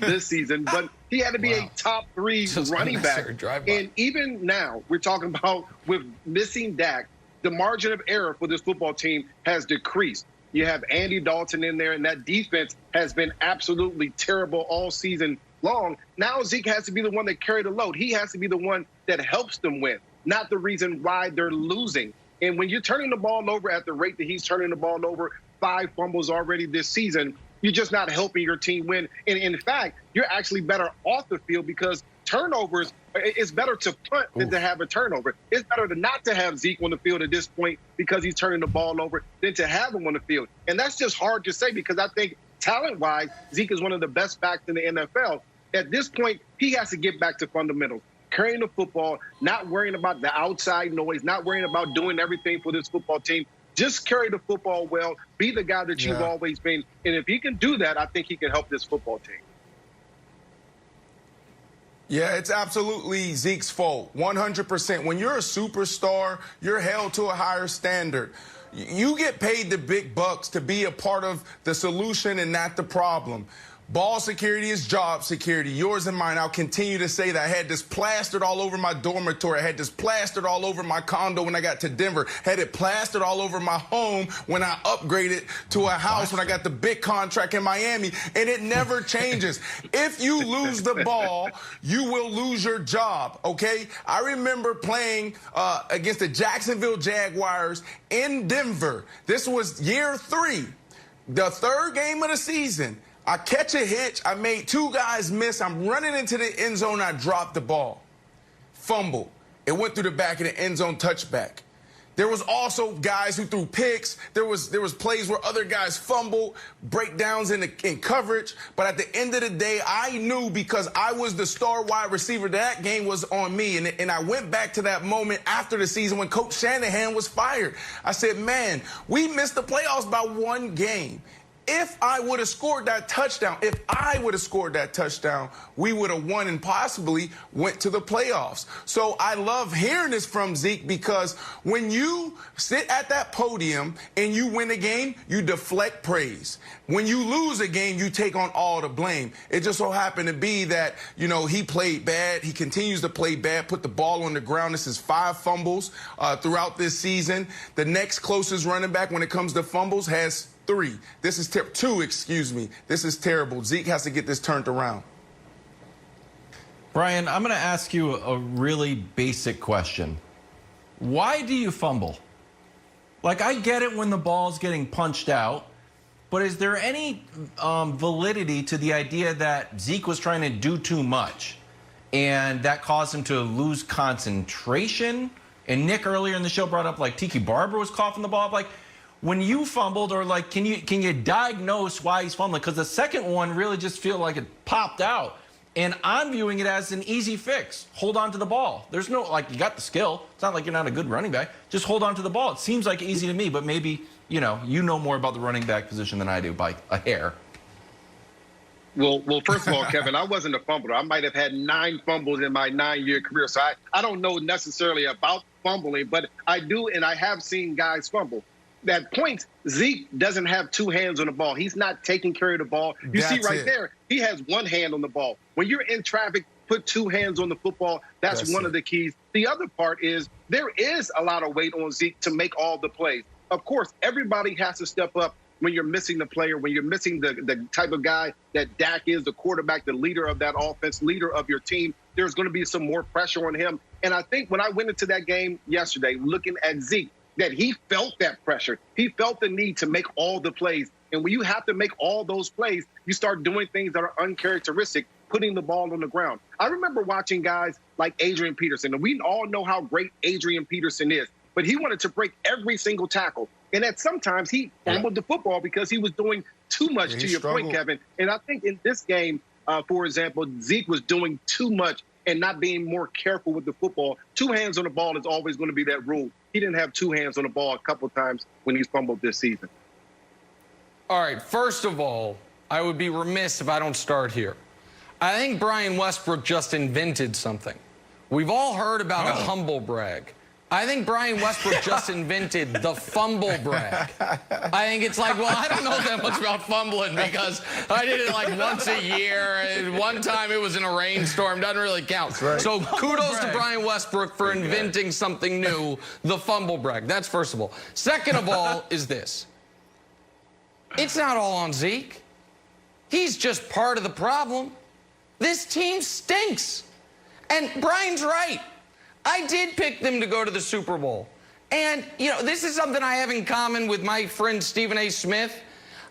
this season. But he had to be a top 3 running back. And even now, we're talking about with missing Dak, the margin of error for this football team has decreased. You have Andy Dalton in there, and that defense has been absolutely terrible all season long. Now Zeke has to be the one that carried the load. He has to be the one that helps them win, not the reason why they're losing. And when you're turning the ball over at the rate that he's turning the ball over, 5 fumbles already this season, you're just not helping your team win. And in fact, you're actually better off the field because turnovers, it's better to punt than to have a turnover. It's better to not to have Zeke on the field at this point because he's turning the ball over than to have him on the field. And that's just hard to say because I think talent-wise, Zeke is one of the best backs in the NFL. At this point, he has to get back to fundamentals. Carrying the football, not worrying about the outside noise, not worrying about doing everything for this football team. Just carry the football well, be the guy that you've always been. And if he can do that, I think he can help this football team. Yeah, it's absolutely Zeke's fault, 100%. When you're a superstar, you're held to a higher standard. You get paid the big bucks to be a part of the solution and not the problem. Ball security is job security, yours and mine. I'll continue to say that. I had this plastered all over my dormitory. I had this plastered all over my condo when I got to Denver. Had it plastered all over my home when I upgraded to a house when I got the big contract in Miami. And it never changes. If you lose the ball, you will lose your job, okay? I remember playing against the Jacksonville Jaguars in Denver. This was year 3, the 3rd game of the season. I catch a hitch. I made 2 guys miss. I'm running into the end zone. I dropped the ball. Fumble. It went through the back of the end zone, touchback. There was also guys who threw picks. There was plays where other guys fumbled, breakdowns in coverage. But at the end of the day, I knew because I was the star wide receiver, that game was on me. And I went back to that moment after the season when Coach Shanahan was fired. I said, man, we missed the playoffs by 1 game. If I would have scored that touchdown, we would have won and possibly went to the playoffs. So I love hearing this from Zeke because when you sit at that podium and you win a game, you deflect praise. When you lose a game, you take on all the blame. It just so happened to be that, you know, he played bad. He continues to play bad, put the ball on the ground. This is 5 fumbles throughout this season. The next closest running back when it comes to fumbles has 3. This is 2, excuse me. This is terrible. Zeke has to get this turned around. Brian, I'm going to ask you a really basic question. Why do you fumble? Like, I get it when the ball's getting punched out, but is there any validity to the idea that Zeke was trying to do too much and that caused him to lose concentration? And Nick earlier in the show brought up, like, Tiki Barber was coughing the ball. Like, when you fumbled, or like, can you diagnose why he's fumbling? Because the second one really just feel like it popped out. And I'm viewing it as an easy fix. Hold on to the ball. There's no, like, you got the skill. It's not like you're not a good running back. Just hold on to the ball. It seems like easy to me, but maybe, you know more about the running back position than I do by a hair. Well, first of all, Kevin, I wasn't a fumbler. I might have had 9 fumbles in my 9-year career. So I don't know necessarily about fumbling, but I do, and I have seen guys fumble. At points, Zeke doesn't have 2 hands on the ball. He's not taking care of the ball. You see right there, he has 1 hand on the ball. When you're in traffic, put 2 hands on the football. That's one of the keys. The other part is there is a lot of weight on Zeke to make all the plays. Of course, everybody has to step up when you're missing the player, when you're missing the type of guy that Dak is, the quarterback, the leader of that offense, leader of your team. There's going to be some more pressure on him. And I think when I went into that game yesterday, looking at Zeke, that he felt that pressure. He felt the need to make all the plays. And when you have to make all those plays, you start doing things that are uncharacteristic, putting the ball on the ground. I remember watching guys like Adrian Peterson, and we all know how great Adrian Peterson is, but he wanted to break every single tackle. And that sometimes he fumbled the football because he was doing too much, to your point, Kevin. And I think in this game, for example, Zeke was doing too much and not being more careful with the football. 2 hands on the ball is always going to be that rule. He didn't have 2 hands on the ball a couple times when he's fumbled this season. All right, first of all, I would be remiss if I don't start here. I think Brian Westbrook just invented something. We've all heard about a humble brag. I think Brian Westbrook just invented the fumble brag. I think it's like, well, I don't know that much about fumbling because I did it like once a year, and one time it was in a rainstorm. Doesn't really count. Right. So kudos to Brian Westbrook for inventing something new, the fumble brag. That's first of all. Second of all is this. It's not all on Zeke. He's just part of the problem. This team stinks. And Brian's right. I did pick them to go to the Super Bowl. And, this is something I have in common with my friend Stephen A. Smith.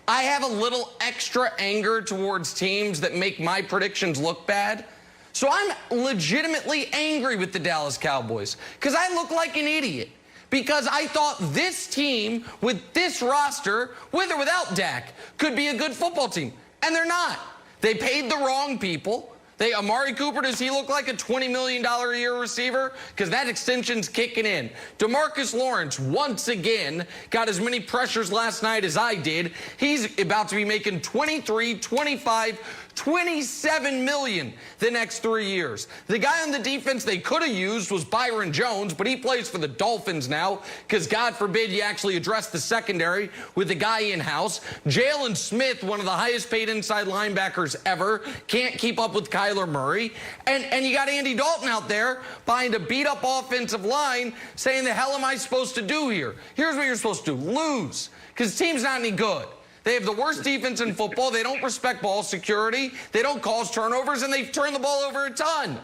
I have a little extra anger towards teams that make my predictions look bad. So I'm legitimately angry with the Dallas Cowboys because I look like an idiot. Because I thought this team with this roster, with or without Dak, could be a good football team. And they're not. They paid the wrong people. Amari Cooper, does he look like a $20 million a year receiver? Because that extension's kicking in. DeMarcus Lawrence, once again, got as many pressures last night as I did. He's about to be making 23, 25, 27 million the next 3 years. The guy on the defense they could have used was Byron Jones, but he plays for the Dolphins now because God forbid you actually address the secondary with the guy in-house. Jalen Smith, one of the highest paid inside linebackers ever, can't keep up with Kyler Murray. And you got Andy Dalton out there behind a beat-up offensive line saying, the hell am I supposed to do here? Here's what you're supposed to do. Lose. Because the team's not any good. They have the worst defense in football. They don't respect ball security. They don't cause turnovers, and they turn the ball over a ton.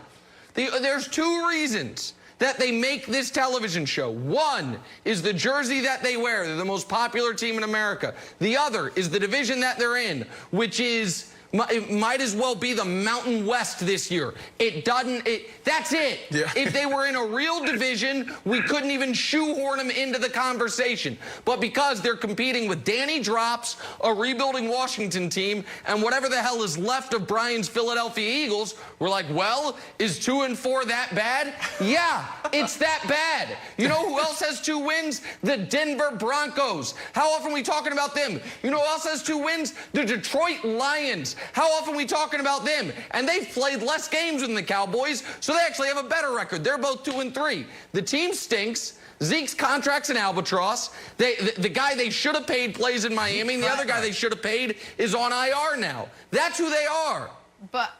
There's 2 reasons that they make this television show. One is the jersey that they wear. They're the most popular team in America. The other is the division that they're in, which is... It might as well be the Mountain West this year. That's it. Yeah. If they were in a real division, we couldn't even shoehorn them into the conversation. But because they're competing with Danny Drops, a rebuilding Washington team, and whatever the hell is left of Brian's Philadelphia Eagles, we're like, well, is 2-4 that bad? Yeah, it's that bad. You know who else has 2 wins? The Denver Broncos. How often are we talking about them? You know who else has 2 wins? The Detroit Lions. How often are we talking about them? And they've played less games than the Cowboys, so they actually have a better record. They're both 2-3. The team stinks. Zeke's contract's an albatross. The guy they should have paid plays in Miami, and the other guy they should have paid is on IR now. That's who they are. But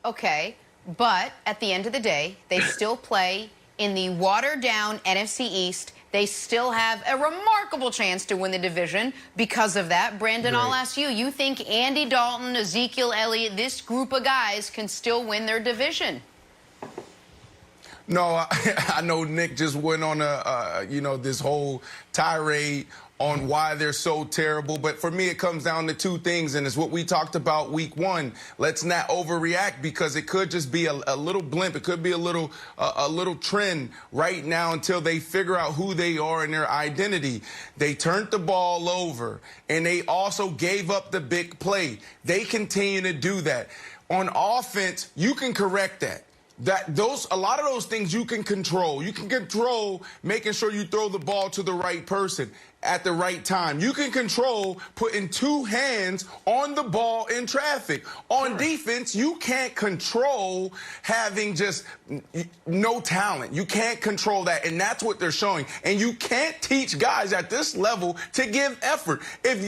at the end of the day, they still play in the watered-down NFC East. They still have a remarkable chance to win the division because of that. Brandon, I'll ask you. You think Andy Dalton, Ezekiel Elliott, this group of guys can still win their division? No, I know Nick just went on this whole tirade on why they're so terrible. But for me, it comes down to two things, and it's what we talked about week one. Let's not overreact, because it could just be a little blimp. It could be a little trend right now until they figure out who they are and their identity. They turned the ball over, and they also gave up the big play. They continue to do that. On offense, you can correct that. A lot of those things you can control. You can control making sure you throw the ball to the right person at the right time. You can control putting two hands on the ball in traffic. On defense, you can't control having just no talent. You can't control that, and that's what they're showing. And you can't teach guys at this level to give effort. If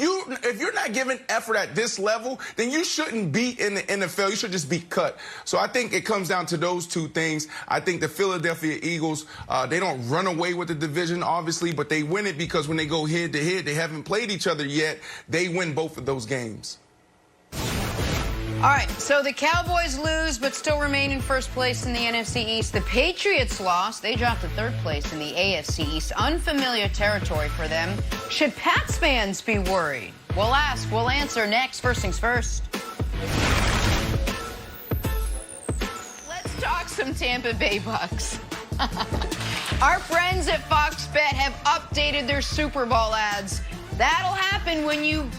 you're not giving effort at this level, then you shouldn't be in the NFL. You should just be cut. So I think it comes down to those two things. I think the Philadelphia Eagles, they don't run away with the division, obviously, but they win it because when they go head-to-head, they haven't played each other yet. They win both of those games. All right, so the Cowboys lose but still remain in first place in the NFC East. The Patriots lost. They dropped to third place in the AFC East. Unfamiliar territory for them. Should Pats fans be worried? We'll ask. We'll answer next. First things first. Let's talk some Tampa Bay Bucs. Our friends at Fox Bet have updated their Super Bowl ads. That'll happen when you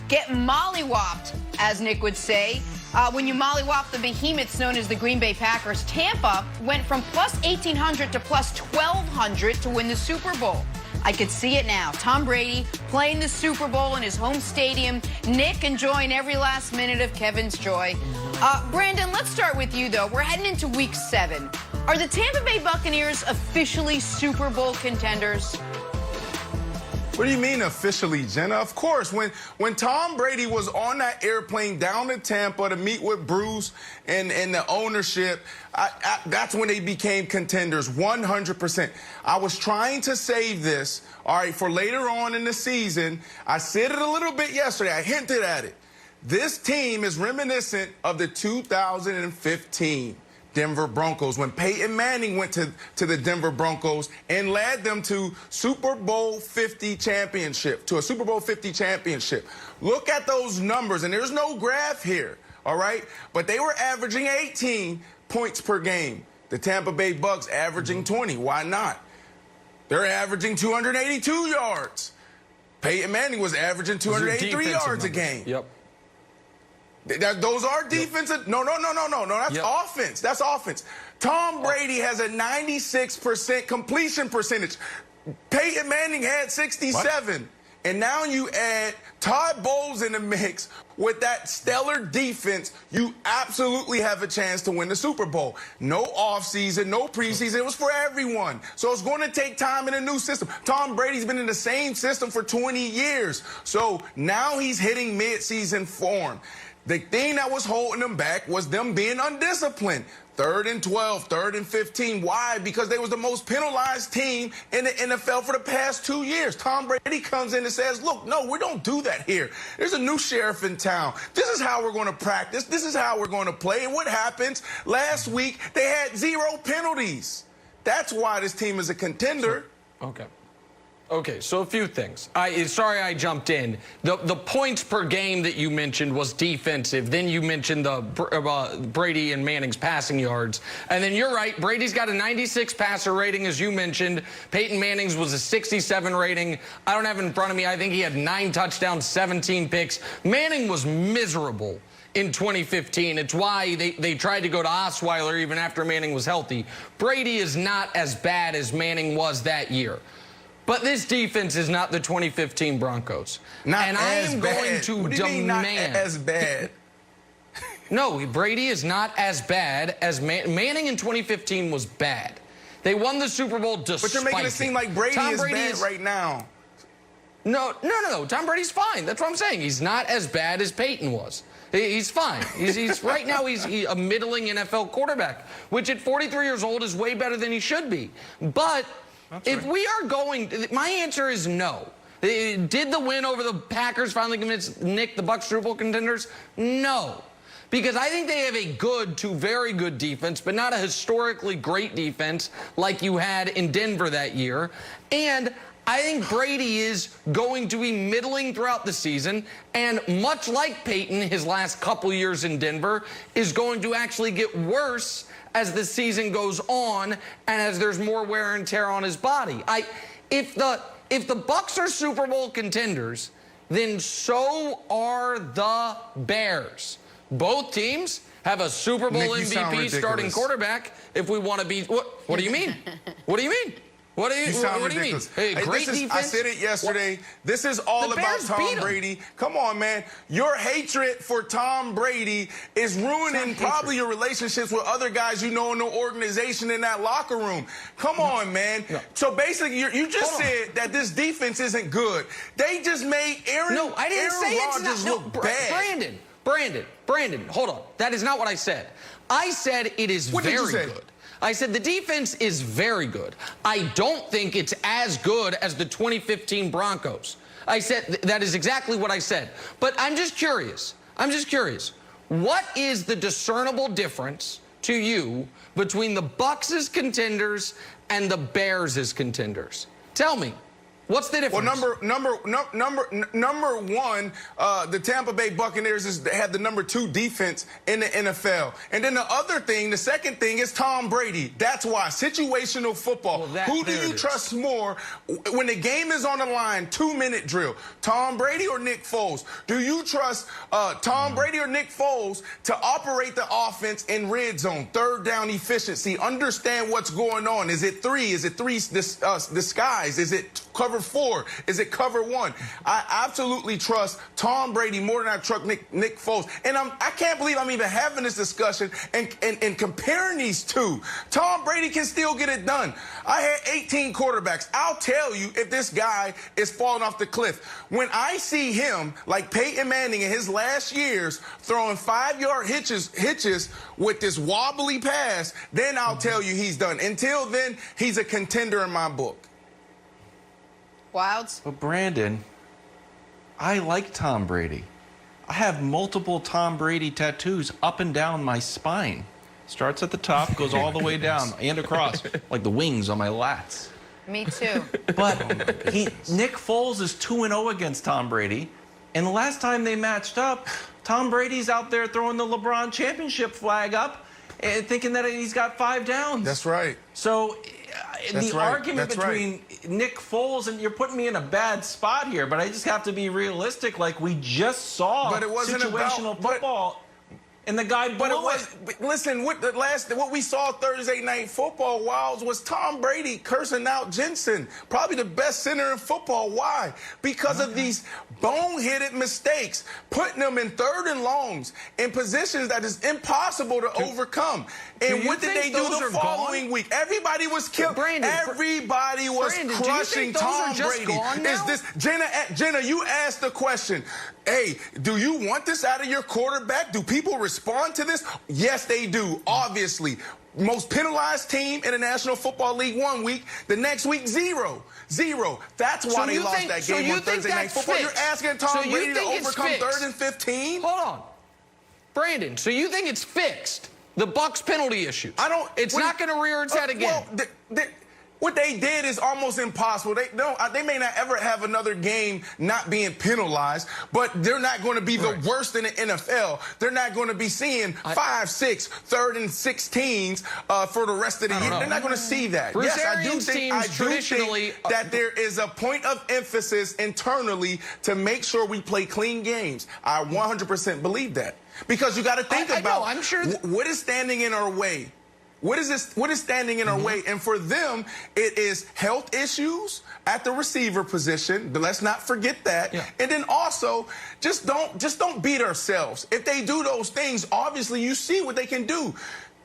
get mollywopped, as Nick would say. When you mollywop the behemoths known as the Green Bay Packers, Tampa went from plus 1,800 to plus 1,200 to win the Super Bowl. I could see it now. Tom Brady playing the Super Bowl in his home stadium. Nick enjoying every last minute of Kevin's joy. Brandon, let's start with you, though. We're heading into Week 7. Are the Tampa Bay Buccaneers officially Super Bowl contenders? What do you mean officially, Jenna? Of course, when Tom Brady was on that airplane down to Tampa to meet with Bruce and the ownership, that's when they became contenders, 100%. I was trying to save this, all right, for later on in the season. I said it a little bit yesterday. I hinted at it. This team is reminiscent of the 2015 Denver Broncos, when Peyton Manning went to the Denver Broncos and led them to Super Bowl 50 championship, to a Super Bowl 50 championship. Look at those numbers, and there's no graph here, all right? But they were averaging 18 points per game. The Tampa Bay Bucs averaging 20. Why not? They're averaging 282 yards. Peyton Manning was averaging 283 yards a game. Yep. Those are defensive. No. That's offense. That's offense. Tom Brady has a 96% completion percentage. Peyton Manning had 67. What? And now you add Todd Bowles in the mix with that stellar defense, you absolutely have a chance to win the Super Bowl. No offseason, no preseason. It was for everyone. So it's going to take time in a new system. Tom Brady's been in the same system for 20 years. So now he's hitting midseason form. The thing that was holding them back was them being undisciplined. 3rd and 12, 3rd and 15. Why? Because they was the most penalized team in the NFL for the past 2 years. Tom Brady comes in and says, look, no, we don't do that here. There's a new sheriff in town. This is how we're going to practice. This is how we're going to play. And what happens? Last week, they had 0 penalties. That's why this team is a contender. Okay, so a few things. Sorry I jumped in. The points per game that you mentioned was defensive. Then you mentioned the Brady and Manning's passing yards. And then you're right, Brady's got a 96 passer rating, as you mentioned. Peyton Manning's was a 67 rating. I don't have it in front of me. I think he had 9 touchdowns, 17 picks. Manning was miserable in 2015. It's why they tried to go to Osweiler even after Manning was healthy. Brady is not as bad as Manning was that year. But this defense is not the 2015 Broncos. Not and as I am bad. going to what do you demand. mean not as bad? No, Brady is not as bad as Manning in 2015 was bad. They won the Super Bowl despite But you're making it seem like Brady is bad right now. No. Tom Brady's fine. That's what I'm saying. He's not as bad as Peyton was. He's fine. He's right now he's a middling NFL quarterback, which at 43 years old is way better than he should be. But if we are going, my answer is no. Did the win over the Packers finally convince Nick the Bucs Super Bowl contenders? No. Because I think they have a good to very good defense, but not a historically great defense like you had in Denver that year. And I think Brady is going to be middling throughout the season, and much like Peyton, his last couple years in Denver, is going to actually get worse as the season goes on and as there's more wear and tear on his body. If the Bucs are Super Bowl contenders, then so are the Bears. Both teams have a Super Bowl MVP starting quarterback. If we want to be, what do you mean? What do you mean? What do you mean? Hey, great defense. I said it yesterday. This is all about Tom Brady. Come on, man. Your hatred for Tom Brady is ruining probably your relationships with other guys you know in the organization in that locker room. Come on, man. No. So basically, you just said that this defense isn't good. They just made Aaron Rodgers look bad. Brandon, hold on. That is not what I said. I said it is very good. I said the defense is very good. I don't think it's as good as the 2015 Broncos. I said that is exactly what I said. But I'm just curious. What is the discernible difference to you between the Bucs as contenders and the Bears as contenders? Tell me. What's the difference? Well, number one, the Tampa Bay Buccaneers had the number 2 defense in the NFL. And then the second thing is Tom Brady. That's why. Situational football. Who do you trust more when the game is on the line, 2-minute drill? Tom Brady or Nick Foles? Do you trust Tom Brady or Nick Foles to operate the offense in red zone, third down efficiency, understand what's going on? Is it 3? Is it 3 disguise? Is it cover 4? Is it cover 1? I absolutely trust Tom Brady more than I trust Nick Foles. And I can't believe I'm even having this discussion and comparing these two. Tom Brady can still get it done. I had 18 quarterbacks. I'll tell you if this guy is falling off the cliff. When I see him, like Peyton Manning in his last years, throwing 5-yard hitches with this wobbly pass, then I'll tell you he's done. Until then, he's a contender in my book. Wilds? But Brandon, I like Tom Brady. I have multiple Tom Brady tattoos up and down my spine. Starts at the top, goes all the way down and across, like the wings on my lats. Me too. But Nick Foles is 2-0 against Tom Brady. And the last time they matched up, Tom Brady's out there throwing the LeBron championship flag up and thinking that he's got 5 downs. That's right. So argument between Nick Foles, and you're putting me in a bad spot here, but I just have to be realistic. Like, we just saw situational football. And the guy blew it. Listen, what we saw Thursday Night Football, Wilds, was Tom Brady cursing out Jensen, probably the best center in football. Why? Because of these boneheaded mistakes, putting them in 3rd and longs in positions that is impossible to overcome. And what did they do the following week? Everybody was killed. Everybody was crushing Tom Brady. Is this Jenna? You asked the question. Hey, do you want this out of your quarterback? Do people respond to this? Yes, they do, obviously. Most penalized team in the National Football League 1 week. The next week, 0. That's why they lost that game on Thursday Night Football. You're asking Tom Brady to overcome 3rd and 15? Hold on. Brandon, so you think it's fixed? The Bucs penalty issue. It's not going to rear its head again. Well, what they did is almost impossible. They may not ever have another game not being penalized, but they're not going to be the worst in the NFL. They're not going to be seeing 5, 6, 3rd and 16s for the rest of the year. They're not going to see that. Yes, I do think that there is a point of emphasis internally to make sure we play clean games. I 100% believe that. Because you got to think about what is standing in our way. What is standing in our way? And for them, it is health issues at the receiver position. But let's not forget that. Yeah. And then also, just don't beat ourselves. If they do those things, obviously you see what they can do.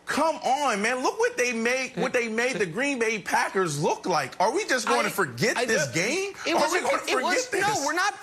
Come on, man. Look what they made the Green Bay Packers look like. Are we just going to forget this game? Are we going to forget this? No, we're not.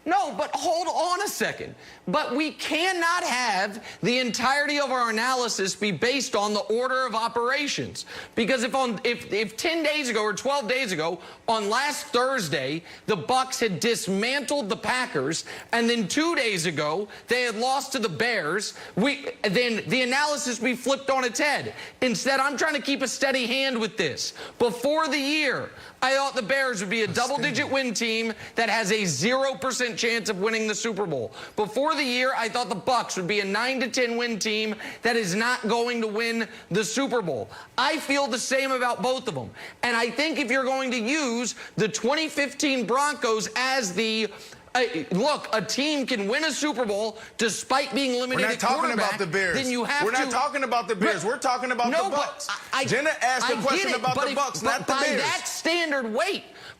No, but hold on a second. But we cannot have the entirety of our analysis be based on the order of operations. Because if 10 days ago or 12 days ago, on last Thursday, the Bucs had dismantled the Packers, and then 2 days ago, they had lost to the Bears, then the analysis be flipped on its head. Instead, I'm trying to keep a steady hand with this. Before the year, I thought the Bears would be a double-digit win team that has a 0% chance of winning the Super Bowl. Before the year, I thought the Bucs would be a 9 to 10 win team that is not going to win the Super Bowl. I feel the same about both of them. And I think if you're going to use the 2015 Broncos as the look, a team can win a Super Bowl despite being limited at quarterback. We're not talking about the Bears. Then you have We're not talking about the Bears. We're talking about the Bucs. Jenna asked a question about the Bucs, not the Bears. By that standard,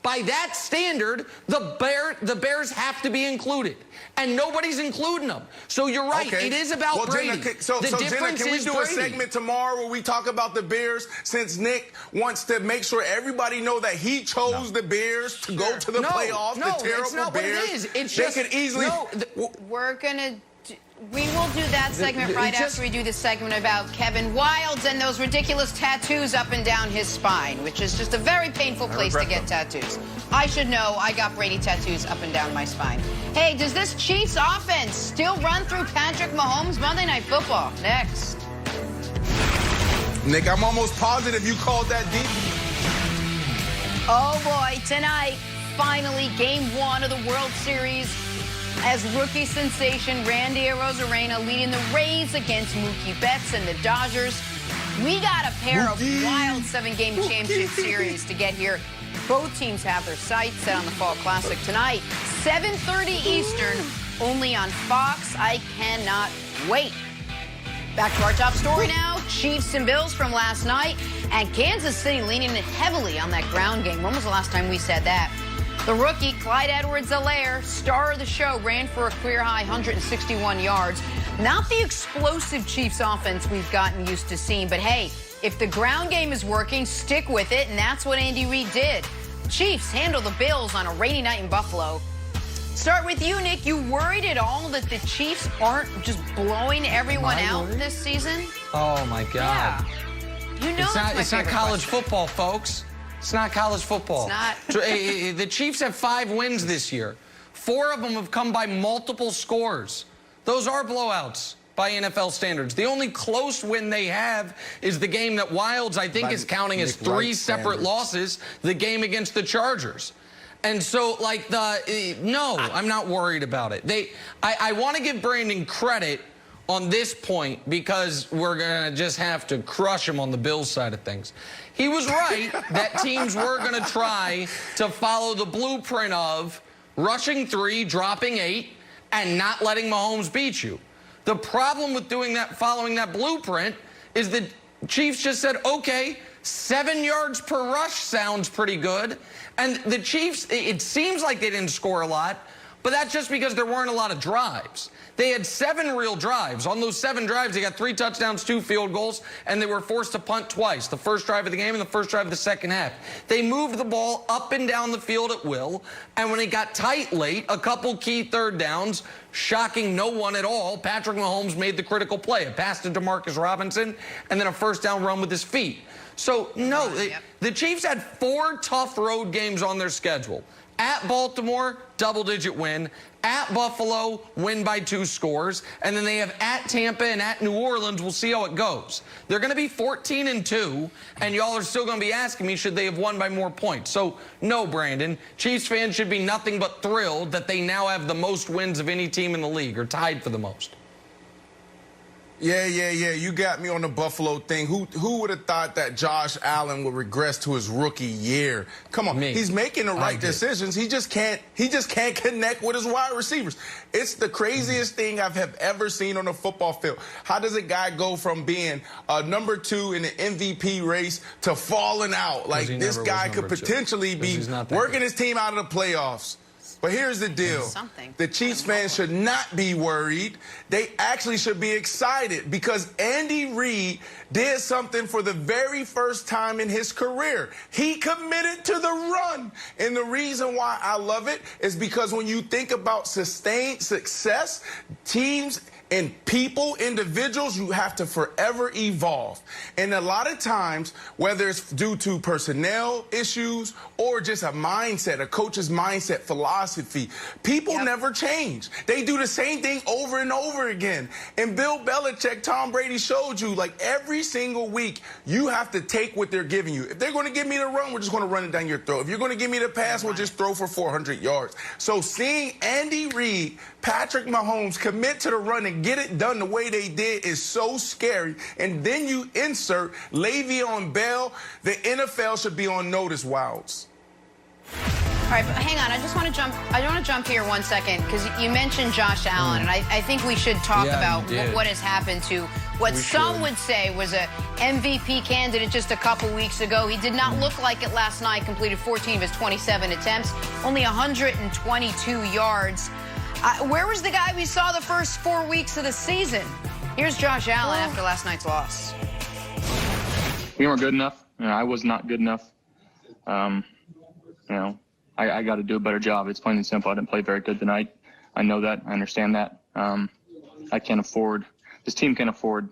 by that standard, the Bears have to be included. And nobody's including them. So you're right. Okay. It is about Brady. Jenna, Jenna, can we do a segment tomorrow where we talk about the Bears, since Nick wants to make sure everybody know that he chose the Bears to go to the playoffs, the terrible it's not Bears. What it is. It's they just, could easily... We will do that segment right after we do the segment about Kevin Wildes and those ridiculous tattoos up and down his spine, which is just a very painful place to get tattoos. I should know. I got Brady tattoos up and down my spine. Hey, does this Chiefs offense still run through Patrick Mahomes? Monday Night Football. Next. Nick, I'm almost positive you called that deep. Oh, boy. Tonight, finally, Game 1 of the World Series, as rookie sensation Randy Arozarena leading the Rays against Mookie Betts and the Dodgers. We got a pair of wild 7-game championship series to get here. Both teams have their sights set on the Fall Classic tonight, 7:30 Eastern, only on Fox. I cannot wait. Back to our top story now. Chiefs and Bills from last night, and Kansas City leaning heavily on that ground game. When was the last time we said that? The rookie, Clyde Edwards-Helaire, star of the show, ran for a career-high 161 yards. Not the explosive Chiefs offense we've gotten used to seeing, but hey, if the ground game is working, stick with it, and that's what Andy Reid did. Chiefs handle the Bills on a rainy night in Buffalo. Start with you, Nick. You worried at all that the Chiefs aren't just blowing everyone out this season? Oh, my God. Yeah. You know it's not college football, folks. It's not college football. It's not. The Chiefs have 5 wins this year. 4 of them have come by multiple scores. Those are blowouts by NFL standards. The only close win they have is the game that Wildes, I think, is counting as 3 separate losses, the game against the Chargers. And so, like, no, I'm not worried about it. I want to give Brandon credit on this point because we're going to just have to crush him on the Bills side of things. He was right that teams were going to try to follow the blueprint of rushing 3, dropping 8, and not letting Mahomes beat you. The problem with doing that, following that blueprint, is the Chiefs just said, okay, 7 yards per rush sounds pretty good. And the Chiefs, it seems like they didn't score a lot, but that's just because there weren't a lot of drives. They had 7 real drives. On those 7 drives, they got 3 touchdowns, 2 field goals, and they were forced to punt twice, the first drive of the game and the first drive of the second half. They moved the ball up and down the field at will, and when it got tight late, a couple key third downs, shocking no one at all, Patrick Mahomes made the critical play. A pass to Demarcus Robinson, and then a first down run with his feet. So, no, the Chiefs had 4 tough road games on their schedule. At Baltimore, double-digit win. At Buffalo, win by 2 scores. And then they have at Tampa and at New Orleans. We'll see how it goes. They're going to be 14-2, and y'all are still going to be asking me, should they have won by more points? So, no, Brandon. Chiefs fans should be nothing but thrilled that they now have the most wins of any team in the league, or tied for the most. Yeah. You got me on the Buffalo thing. Who would have thought that Josh Allen would regress to his rookie year? Come on, he's making the right decisions. He just can't connect with his wide receivers. It's the craziest thing I've ever seen on a football field. How does a guy go from being number 2 in the MVP race to falling out? Like, this guy could potentially be working his team out of the playoffs. But here's the deal. The Chiefs fans should not be worried. They actually should be excited because Andy Reid did something for the very first time in his career. He committed to the run. And the reason why I love it is because when you think about sustained success, teams And people, individuals, you have to forever evolve. And a lot of times, whether it's due to personnel issues or just a mindset, a coach's mindset, philosophy, people never change. They do the same thing over and over again. And Bill Belichick, Tom Brady showed you, like every single week, you have to take what they're giving you. If they're going to give me the run, we're just going to run it down your throat. If you're going to give me the pass, we'll just throw for 400 yards. So seeing Andy Reid, Patrick Mahomes commit to the run and get it done the way they did is so scary. And then you insert Le'Veon Bell. The NFL should be on notice, Wilds. All right, but hang on. I want to jump here 1 second because you mentioned Josh Allen, and I think we should talk about what has happened to what some would say was a MVP candidate just a couple weeks ago. He did not look like it last night. Completed 14 of his 27 attempts, only 122 yards. Where was the guy we saw the first 4 weeks of the season? Here's Josh Allen after last night's loss. We weren't good enough. I was not good enough. I got to do a better job. It's plain and simple. I didn't play very good tonight. I know that. I understand that. This team can't afford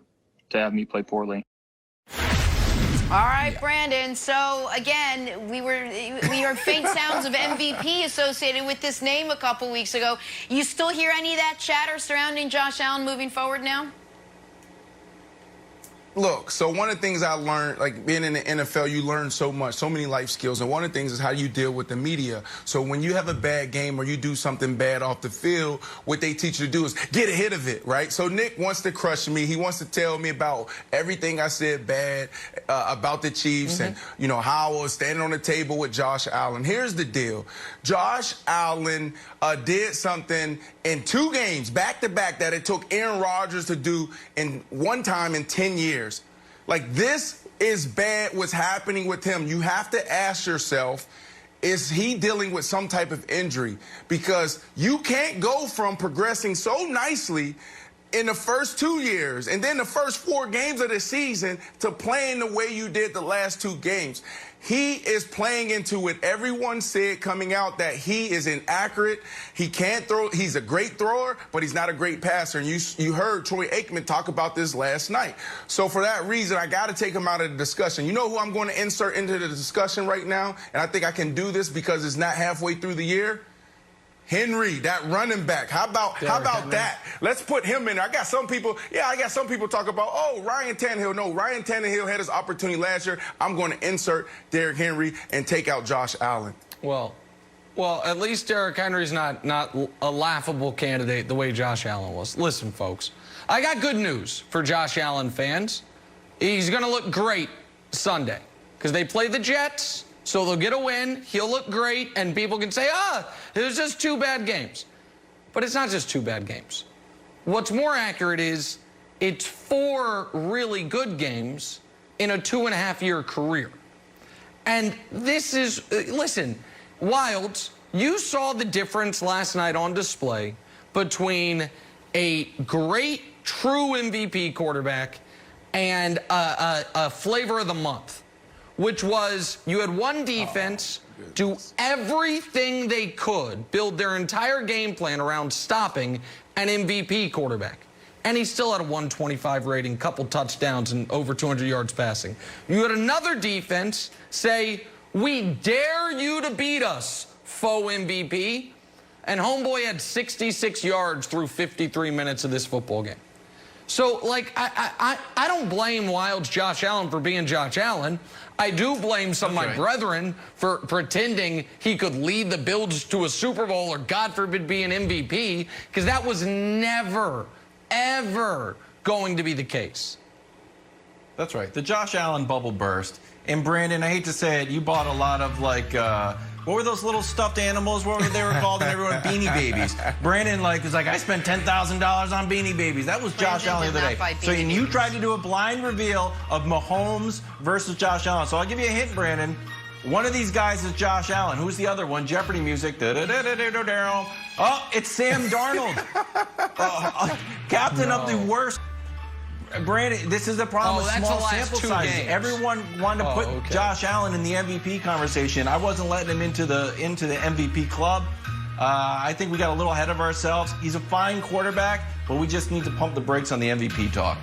to have me play poorly. All right, Brandon. So, again, we heard faint sounds of MVP associated with this name a couple weeks ago. You still hear any of that chatter surrounding Josh Allen moving forward now? Look, so one of the things I learned, like being in the NFL, you learn so much, so many life skills. And one of the things is how you deal with the media. So when you have a bad game or you do something bad off the field, what they teach you to do is get ahead of it, right? So Nick wants to crush me. He wants to tell me about everything I said bad about the Chiefs and, you know, how I was standing on the table with Josh Allen. Here's the deal. Josh Allen did something in 2 games back-to-back that it took Aaron Rodgers to do in one time in 10 years. Like, this is bad what's happening with him. You have to ask yourself, is he dealing with some type of injury? Because you can't go from progressing so nicely in the first 2 years and then the first 4 games of the season to playing the way you did the last 2 games. He is playing into it. Everyone said coming out that he is inaccurate. He can't throw. He's a great thrower, but he's not a great passer. And you heard Troy Aikman talk about this last night. So for that reason, I got to take him out of the discussion. You know who I'm going to insert into the discussion right now? And I think I can do this because it's not halfway through the year. Henry, that running back. How about that? Let's put him in. I got some people talk about, oh, Ryan Tannehill. No, Ryan Tannehill had his opportunity last year. I'm going to insert Derrick Henry and take out Josh Allen. Well, at least Derrick Henry's not a laughable candidate the way Josh Allen was. Listen, folks, I got good news for Josh Allen fans. He's going to look great Sunday because they play the Jets. So they'll get a win, he'll look great, and people can say, it was just 2 bad games. But it's not just 2 bad games. What's more accurate is it's 4 really good games in a 2.5-year career. And this is, listen, Wilds, you saw the difference last night on display between a great, true MVP quarterback and a flavor of the month, which was you had one defense do everything they could, build their entire game plan around stopping an MVP quarterback. And he still had a 125 rating, couple touchdowns, and over 200 yards passing. You had another defense say, we dare you to beat us, faux MVP. And homeboy had 66 yards through 53 minutes of this football game. So, like, I don't blame Wild's Josh Allen for being Josh Allen. I do blame some of my brethren for pretending he could lead the Bills to a Super Bowl or, God forbid, be an MVP, because that was never, ever going to be the case. That's right. The Josh Allen bubble burst. And, Brandon, I hate to say it, you bought a lot of, like, what were those little stuffed animals? What were they called? And everyone, Beanie Babies. Brandon, was like, I spent $10,000 on Beanie Babies. That was Josh Allen the other day. So you tried to do a blind reveal of Mahomes versus Josh Allen. So I'll give you a hint, Brandon. One of these guys is Josh Allen. Who's the other one? Jeopardy music. Oh, it's Sam Darnold. Captain of the worst. Brandon, this is the problem with small sample sizes. Everyone wanted to put Josh Allen in the MVP conversation. I wasn't letting him into the MVP club. I think we got a little ahead of ourselves. He's a fine quarterback, but we just need to pump the brakes on the MVP talk.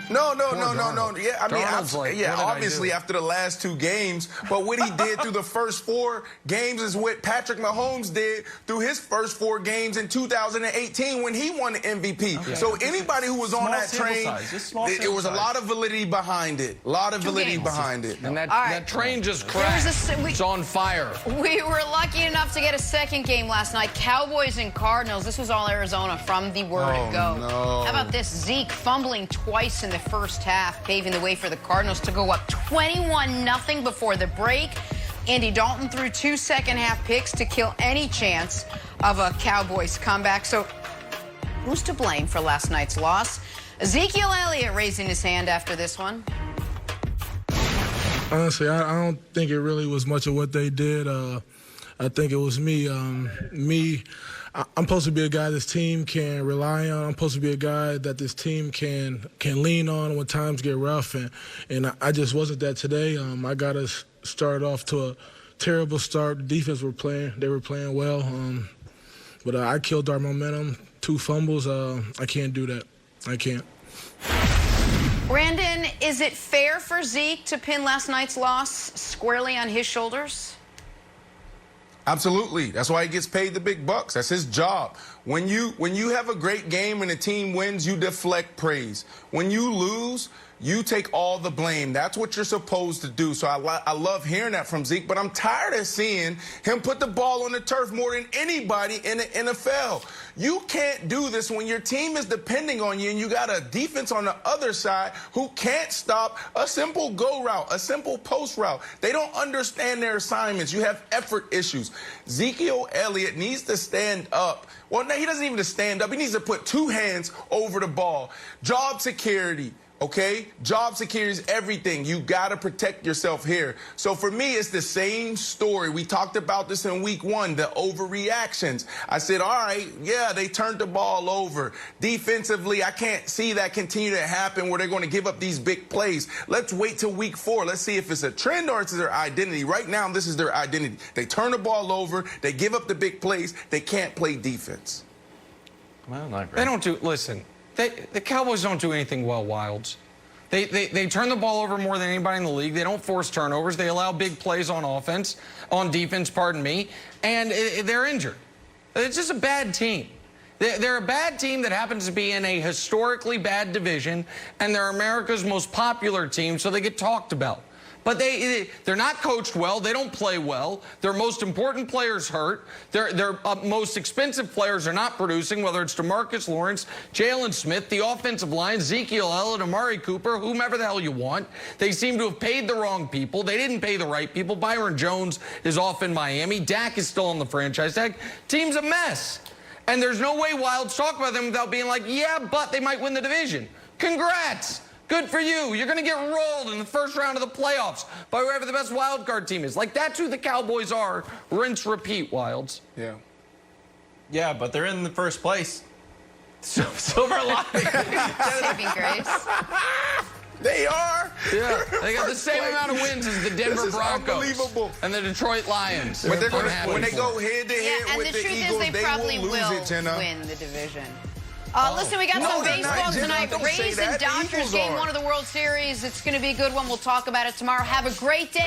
No. Yeah, I mean, obviously do? after the last 2 games, but what he did through the first 4 games is what Patrick Mahomes did through his first 4 games in 2018 when he won the MVP. Okay. So anybody who was on that train, it was a lot of validity behind it. A lot of validity behind it. And right. that train just crashed. It's on fire. We were lucky enough to get a second game last night. Cowboys and Cardinals. This was all Arizona from the word go. No. How about this? Zeke fumbling twice in the first half, paving the way for the Cardinals to go up 21-0 before the break. Andy Dalton threw 2 second-half picks to kill any chance of a Cowboys comeback. So who's to blame for last night's loss? Ezekiel Elliott raising his hand after this one. Honestly, I don't think it really was much of what they did. I think it was me. I'm supposed to be a guy this team can rely on. I'm supposed to be a guy that this team can lean on when times get rough, and I just wasn't that today. I got us started off to a terrible start. The defense they were playing well, but I killed our momentum. 2 fumbles. I can't do that. I can't. Brandon, is it fair for Zeke to pin last night's loss squarely on his shoulders? Absolutely. That's why he gets paid the big bucks. That's his job. When you have a great game and the team wins, you deflect praise. When you lose, you take all the blame. That's what you're supposed to do. So I love hearing that from Zeke, but I'm tired of seeing him put the ball on the turf more than anybody in the NFL. You can't do this when your team is depending on you and you got a defense on the other side who can't stop a simple go route, a simple post route. They don't understand their assignments. You have effort issues. Ezekiel Elliott needs to stand up. Well, no, he doesn't even need to stand up. He needs to put 2 hands over the ball. Job security. Okay? Job security is everything. You got to protect yourself here. So for me, it's the same story. We talked about this in week 1, the overreactions. I said, all right, yeah, they turned the ball over. Defensively, I can't see that continue to happen where they're going to give up these big plays. Let's wait till week 4. Let's see if it's a trend or it's their identity. Right now, this is their identity. They turn the ball over. They give up the big plays. They can't play defense. Well, not great. They don't do, listen, the Cowboys don't do anything well, Wilds. They turn the ball over more than anybody in the league. They don't force turnovers. They allow big plays on defense, pardon me, and they're injured. It's just a bad team. They're a bad team that happens to be in a historically bad division, and they're America's most popular team, so they get talked about. But they're not coached well. They don't play well. Their most important players hurt. Their most expensive players are not producing, whether it's DeMarcus Lawrence, Jalen Smith, the offensive line, Ezekiel Elliott, Amari Cooper, whomever the hell you want. They seem to have paid the wrong people. They didn't pay the right people. Byron Jones is off in Miami. Dak is still on the franchise tag. Team's a mess. And there's no way Wilds talk about them without being like, yeah, but they might win the division. Congrats. Good for you. You're going to get rolled in the first round of the playoffs by whoever the best wild card team is. Like, that's who the Cowboys are. Rinse, repeat, Wilds. Yeah. Yeah, but they're in the first place. Silver lining. Saving grace. They are. Yeah. They got the same amount of wins as the Denver Broncos. Unbelievable. And the Detroit Lions. But they're gonna, when they go head to head with the Eagles, they probably will lose it, Jenna. win the division. Listen, we got some baseball tonight. Rays and Dodgers game 1 of the World Series. It's going to be a good one. We'll talk about it tomorrow. Have a great day.